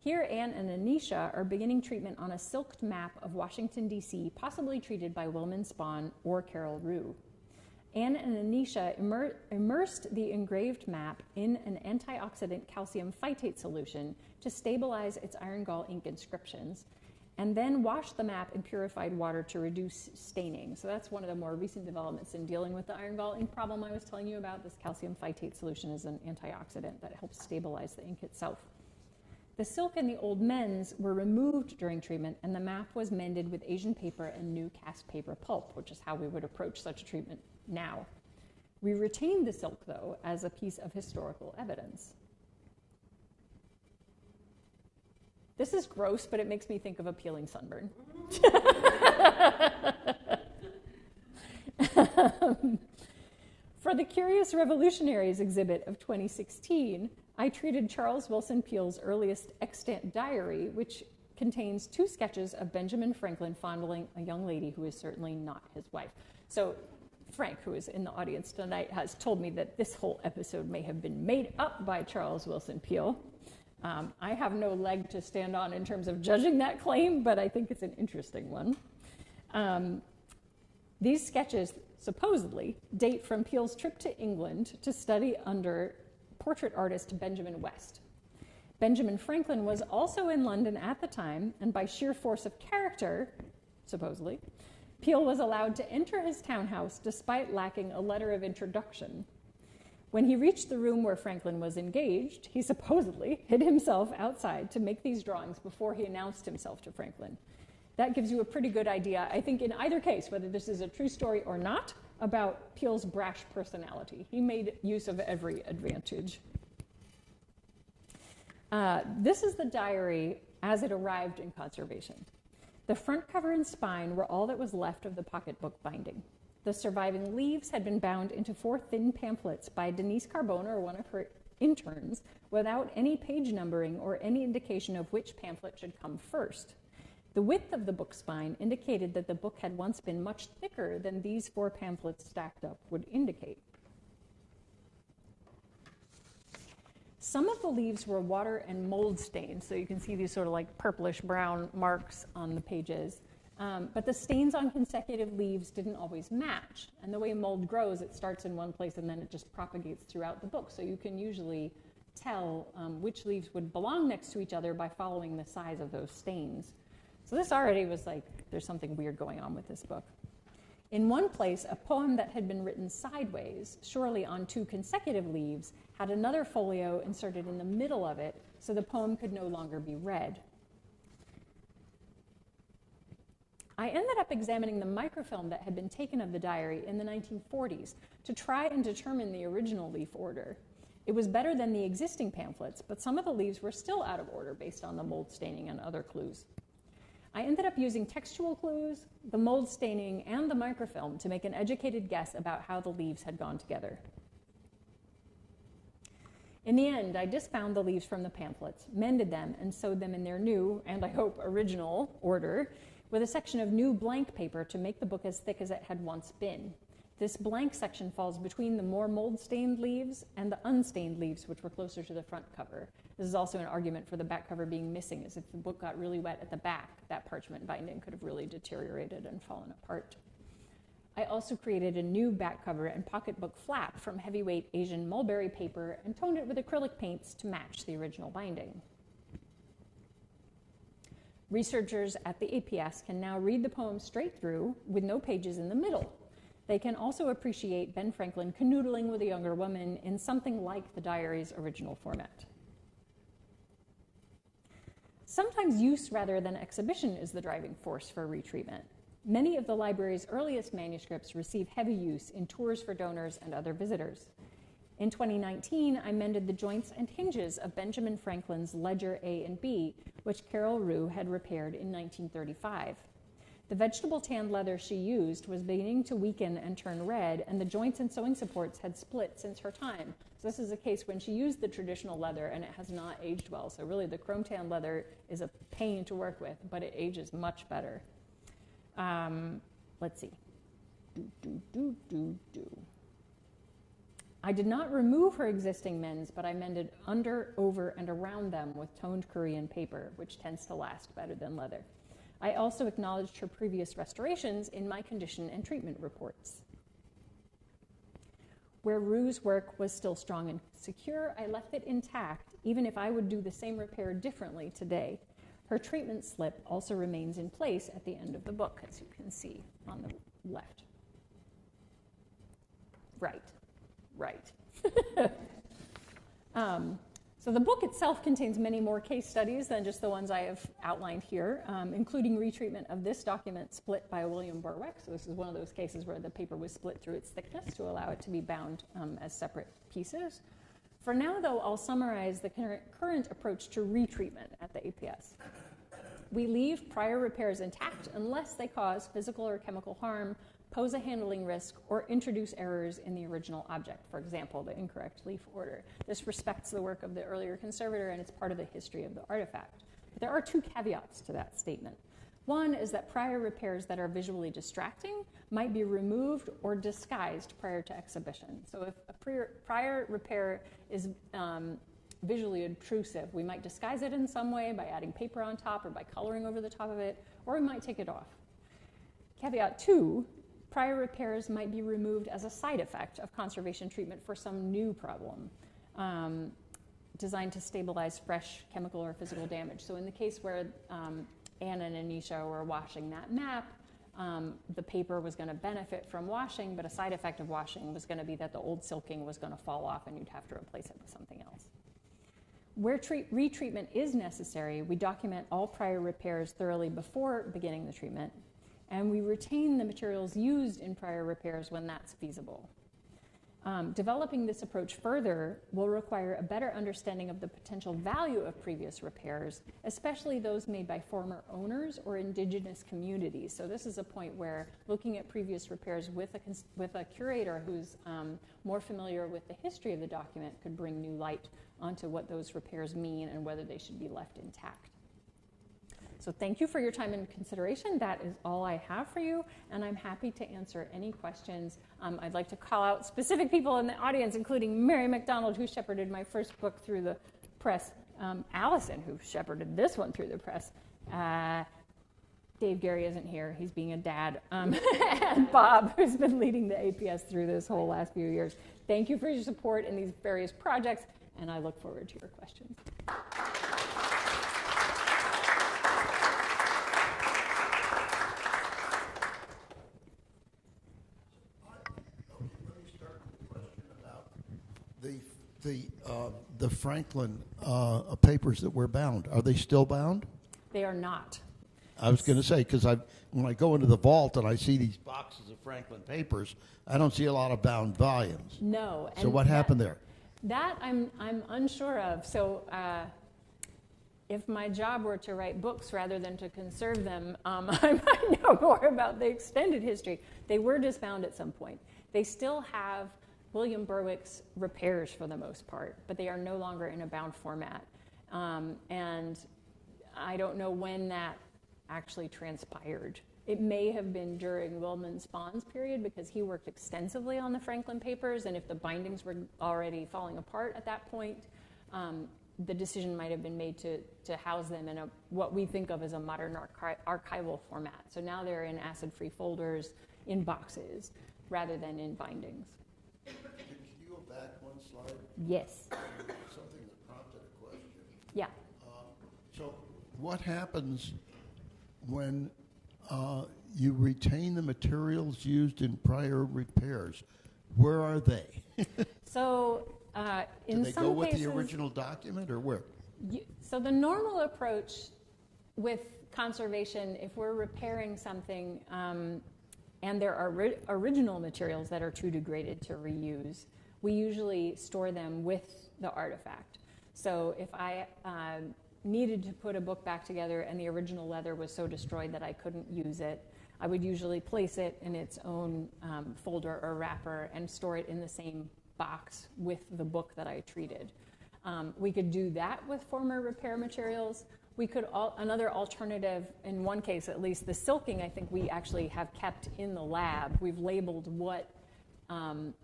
Here, Anne and Anisha are beginning treatment on a silked map of Washington, D.C., possibly treated by Willman Spawn or Carol Rugh. Anne and Anisha immersed the engraved map in an antioxidant calcium phytate solution to stabilize its iron gall ink inscriptions, and then washed the map in purified water to reduce staining. So that's one of the more recent developments in dealing with the iron gall ink problem I was telling you about. This calcium phytate solution is an antioxidant that helps stabilize the ink itself. The silk and the old men's were removed during treatment, and the map was mended with Asian paper and new cast paper pulp, which is how we would approach such a treatment now. We retained the silk, though, as a piece of historical evidence. This is gross, but it makes me think of a peeling sunburn. For the Curious Revolutionaries exhibit of 2016, I treated Charles Wilson Peele's earliest extant diary, which contains 2 sketches of Benjamin Franklin fondling a young lady who is certainly not his wife. So Frank, who is in the audience tonight, has told me that this whole episode may have been made up by Charles Wilson Peele. I have no leg to stand on in terms of judging that claim, but I think it's an interesting one. These sketches supposedly date from Peele's trip to England to study under portrait artist Benjamin West. Benjamin Franklin was also in London at the time, and by sheer force of character, supposedly, Peele was allowed to enter his townhouse despite lacking a letter of introduction. When he reached the room where Franklin was engaged, he supposedly hid himself outside to make these drawings before he announced himself to Franklin. That gives you a pretty good idea, I think, in either case, whether this is a true story or not, about Peele's brash personality. He made use of every advantage. This is the diary as it arrived in conservation. The front cover and spine were all that was left of the pocketbook binding. The surviving leaves had been bound into 4 thin pamphlets by Denise Carbone, or one of her interns, without any page numbering or any indication of which pamphlet should come first. The width of the book spine indicated that the book had once been much thicker than these 4 pamphlets stacked up would indicate. Some of the leaves were water and mold stained, so you can see these sort of like purplish brown marks on the pages. But the stains on consecutive leaves didn't always match. And the way mold grows, it starts in one place and then it just propagates throughout the book. So you can usually tell which leaves would belong next to each other by following the size of those stains. So this already was like, there's something weird going on with this book. In one place, a poem that had been written sideways, surely on 2 consecutive leaves, had another folio inserted in the middle of it, so the poem could no longer be read. I ended up examining the microfilm that had been taken of the diary in the 1940s to try and determine the original leaf order. It was better than the existing pamphlets, but some of the leaves were still out of order based on the mold staining and other clues. I ended up using textual clues, the mold staining, and the microfilm to make an educated guess about how the leaves had gone together. In the end, I disbound the leaves from the pamphlets, mended them, and sewed them in their new, and I hope original, order, with a section of new blank paper to make the book as thick as it had once been. This blank section falls between the more mold-stained leaves and the unstained leaves, which were closer to the front cover. This is also an argument for the back cover being missing, as if the book got really wet at the back, that parchment binding could have really deteriorated and fallen apart. I also created a new back cover and pocketbook flap from heavyweight Asian mulberry paper and toned it with acrylic paints to match the original binding. Researchers at the APS can now read the poem straight through with no pages in the middle. They can also appreciate Ben Franklin canoodling with a younger woman in something like the diary's original format. Sometimes use rather than exhibition is the driving force for retreatment. Many of the library's earliest manuscripts receive heavy use in tours for donors and other visitors. In 2019, I mended the joints and hinges of Benjamin Franklin's Ledger A and B, which Carol Rugh had repaired in 1935. The vegetable tanned leather she used was beginning to weaken and turn red, and the joints and sewing supports had split since her time. So this is a case when she used the traditional leather and it has not aged well. So really the chrome tanned leather is a pain to work with, but it ages much better. Let's see. I did not remove her existing mends, but I mended under, over, and around them with toned Korean paper, which tends to last better than leather. I also acknowledged her previous restorations in my condition and treatment reports. Where Rugh's work was still strong and secure, I left it intact, even if I would do the same repair differently today. Her treatment slip also remains in place at the end of the book, as you can see on the left. Right. So the book itself contains many more case studies than just the ones I have outlined here, including retreatment of this document split by William Berwick. So this is one of those cases where the paper was split through its thickness to allow it to be bound as separate pieces. For now, though, I'll summarize the current approach to retreatment at the APS. We leave prior repairs intact unless they cause physical or chemical harm, pose a handling risk, or introduce errors in the original object, for example, the incorrect leaf order. This respects the work of the earlier conservator, and it's part of the history of the artifact. But there are 2 caveats to that statement. One is that prior repairs that are visually distracting might be removed or disguised prior to exhibition. So if a prior repair is visually intrusive. We might disguise it in some way by adding paper on top or by coloring over the top of it, or we might take it off. Caveat 2, prior repairs might be removed as a side effect of conservation treatment for some new problem designed to stabilize fresh chemical or physical damage. So in the case where Anna and Anisha were washing that map, the paper was going to benefit from washing, but a side effect of washing was going to be that the old silking was going to fall off and you'd have to replace it with something else. Where retreatment is necessary, we document all prior repairs thoroughly before beginning the treatment, and we retain the materials used in prior repairs when that's feasible. Developing this approach further will require a better understanding of the potential value of previous repairs, especially those made by former owners or indigenous communities. So this is a point where looking at previous repairs with a curator who's more familiar with the history of the document could bring new light onto what those repairs mean and whether they should be left intact. So thank you for your time and consideration. That is all I have for you, and I'm happy to answer any questions. I'd like to call out specific people in the audience, including Mary McDonald, who shepherded my first book through the press, Allison, who shepherded this one through the press. Dave Gary isn't here. He's being a dad. And Bob, who's been leading the APS through this whole last few years. Thank you for your support in these various projects, and I look forward to your questions. The Franklin papers that were bound, are they still bound? They are not. I was going to say, because when I go into the vault and I see these boxes of Franklin papers, I don't see a lot of bound volumes. No. So what happened there? That I'm unsure of. So if my job were to write books rather than to conserve them, I might know more about the extended history. They were disbound at some point. They still have William Berwick's repairs for the most part, but they are no longer in a bound format. And I don't know when that actually transpired. It may have been during Willman Spawn's period because he worked extensively on the Franklin papers, and if the bindings were already falling apart at that point, the decision might have been made to house them in what we think of as a modern archival format. So now they're in acid-free folders in boxes rather than in bindings. Can you go back one slide? Yes. Something that prompted a question. Yeah. So what happens when you retain the materials used in prior repairs? Where are they? So in some cases... Do they go with the original document or where? So the normal approach with conservation, if we're repairing something and there are original materials that are too degraded to reuse, we usually store them with the artifact. So if I needed to put a book back together and the original leather was so destroyed that I couldn't use it, I would usually place it in its own folder or wrapper and store it in the same box with the book that I treated. We could do that with former repair materials. We could, another alternative, in one case at least, the silking I think we actually have kept in the lab. We've labeled what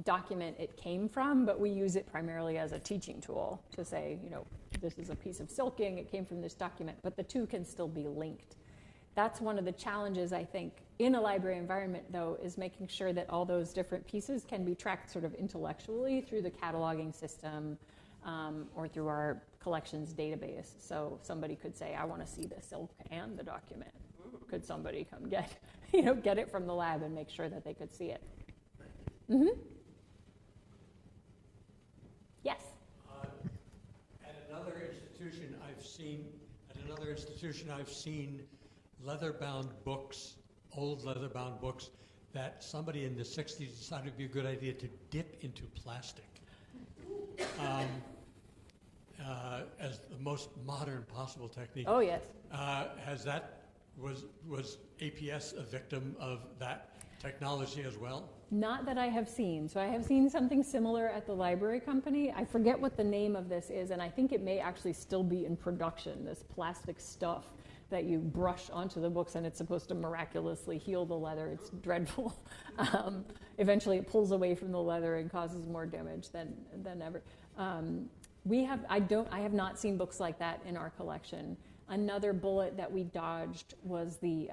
document it came from, but we use it primarily as a teaching tool to say, this is a piece of silking, it came from this document, but the two can still be linked. That's one of the challenges, I think, in a library environment, though, is making sure that all those different pieces can be tracked sort of intellectually through the cataloging system or through our collections database. So somebody could say, I want to see the silk and the document. Could somebody come get it from the lab and make sure that they could see it? Mm-hmm. Yes? At another institution I've seen leather-bound books, old leather-bound books, that somebody in the 60s decided it would be a good idea to dip into plastic as the most modern possible technique. Oh, yes. Was APS a victim of that technology as well? Not that I have seen. So I have seen something similar at the library company. I forget what the name of this is, and I think it may actually still be in production, this plastic stuff that you brush onto the books and it's supposed to miraculously heal the leather. It's dreadful. Eventually it pulls away from the leather and causes more damage than ever. I have not seen books like that in our collection. Another bullet that we dodged was the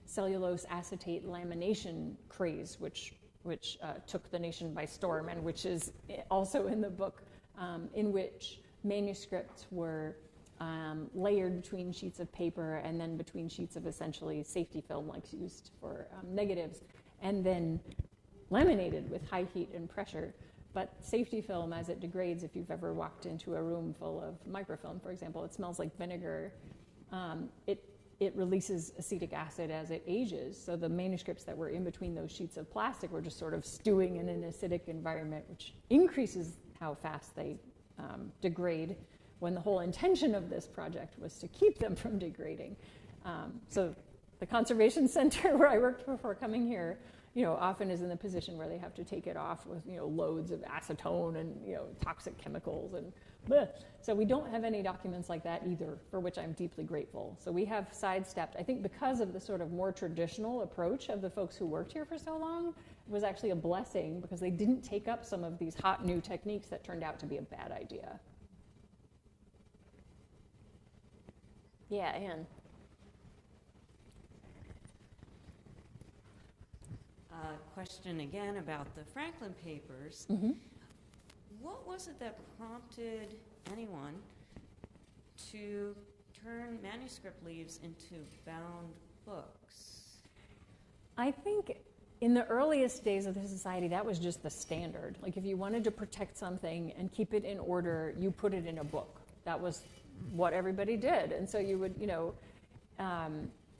cellulose acetate lamination craze, which took the nation by storm, and which is also in the book, in which manuscripts were layered between sheets of paper and then between sheets of essentially safety film, like used for negatives, and then laminated with high heat and pressure. But safety film, as it degrades, if you've ever walked into a room full of microfilm, for example, it smells like vinegar. It releases acetic acid as it ages. So the manuscripts that were in between those sheets of plastic were just sort of stewing in an acidic environment, which increases how fast they degrade, when the whole intention of this project was to keep them from degrading. So the Conservation Center, where I worked before coming here, often is in the position where they have to take it off with, loads of acetone and, toxic chemicals and bleh. So we don't have any documents like that either, for which I'm deeply grateful. So we have sidestepped, I think because of the sort of more traditional approach of the folks who worked here for so long, it was actually a blessing because they didn't take up some of these hot new techniques that turned out to be a bad idea. Yeah, Anne. Question again about the Franklin papers. Mm-hmm. What was it that prompted anyone to turn manuscript leaves into bound books? I think in the earliest days of the society, that was just the standard. Like if you wanted to protect something and keep it in order, you put it in a book. That was what everybody did. And so you would,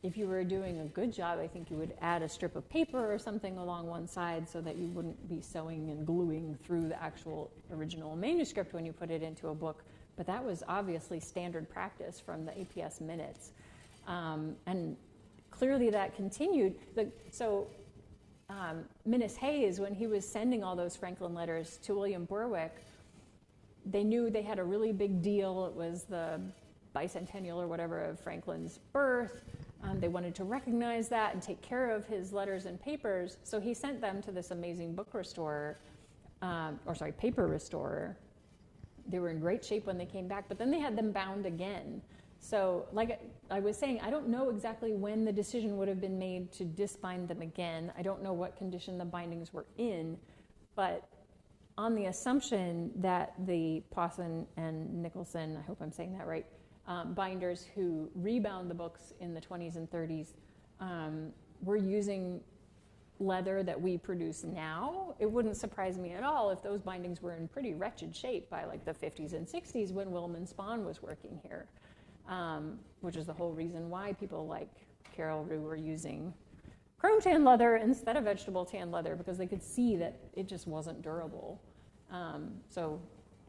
if you were doing a good job, I think you would add a strip of paper or something along one side so that you wouldn't be sewing and gluing through the actual original manuscript when you put it into a book. But that was obviously standard practice from the APS minutes. And clearly that continued. Minnis Hayes, when he was sending all those Franklin letters to William Berwick, they knew they had a really big deal. It was the bicentennial or whatever of Franklin's birth. They wanted to recognize that and take care of his letters and papers, so he sent them to this amazing book restorer, paper restorer. They were in great shape when they came back, but then they had them bound again. So like I was saying, I don't know exactly when the decision would have been made to disbind them again. I don't know what condition the bindings were in, but on the assumption that the Pawson and Nicholson, I hope I'm saying that right, binders who rebound the books in the 20s and 30s were using leather that we produce now, it wouldn't surprise me at all if those bindings were in pretty wretched shape by like the 50s and 60s when Willman Spawn was working here, which is the whole reason why people like Carol Rugh were using chrome tan leather instead of vegetable tan leather, because they could see that it just wasn't durable. So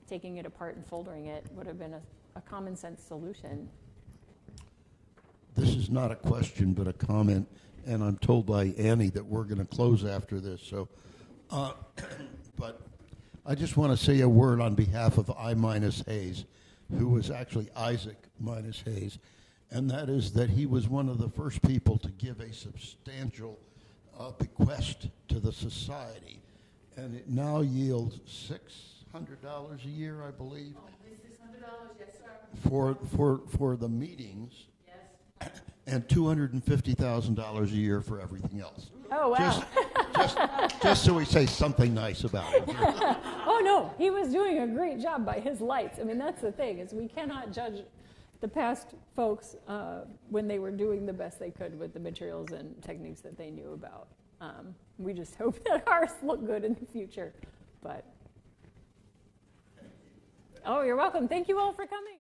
taking it apart and foldering it would have been a common sense solution. This is not a question, but a comment, and I'm told by Annie that we're going to close after this. So, but I just want to say a word on behalf of I minus Hayes, who was actually Isaac minus Hayes, and that is that he was one of the first people to give a substantial bequest to the society, and it now yields $600 a year, I believe. $600, yes, sir. For the meetings, yes, and $250,000 a year for everything else. Oh, wow. Just so we say something nice about him. Oh, no, he was doing a great job by his lights. I mean, that's the thing, is we cannot judge the past folks when they were doing the best they could with the materials and techniques that they knew about. We just hope that ours look good in the future. But, oh, you're welcome. Thank you all for coming.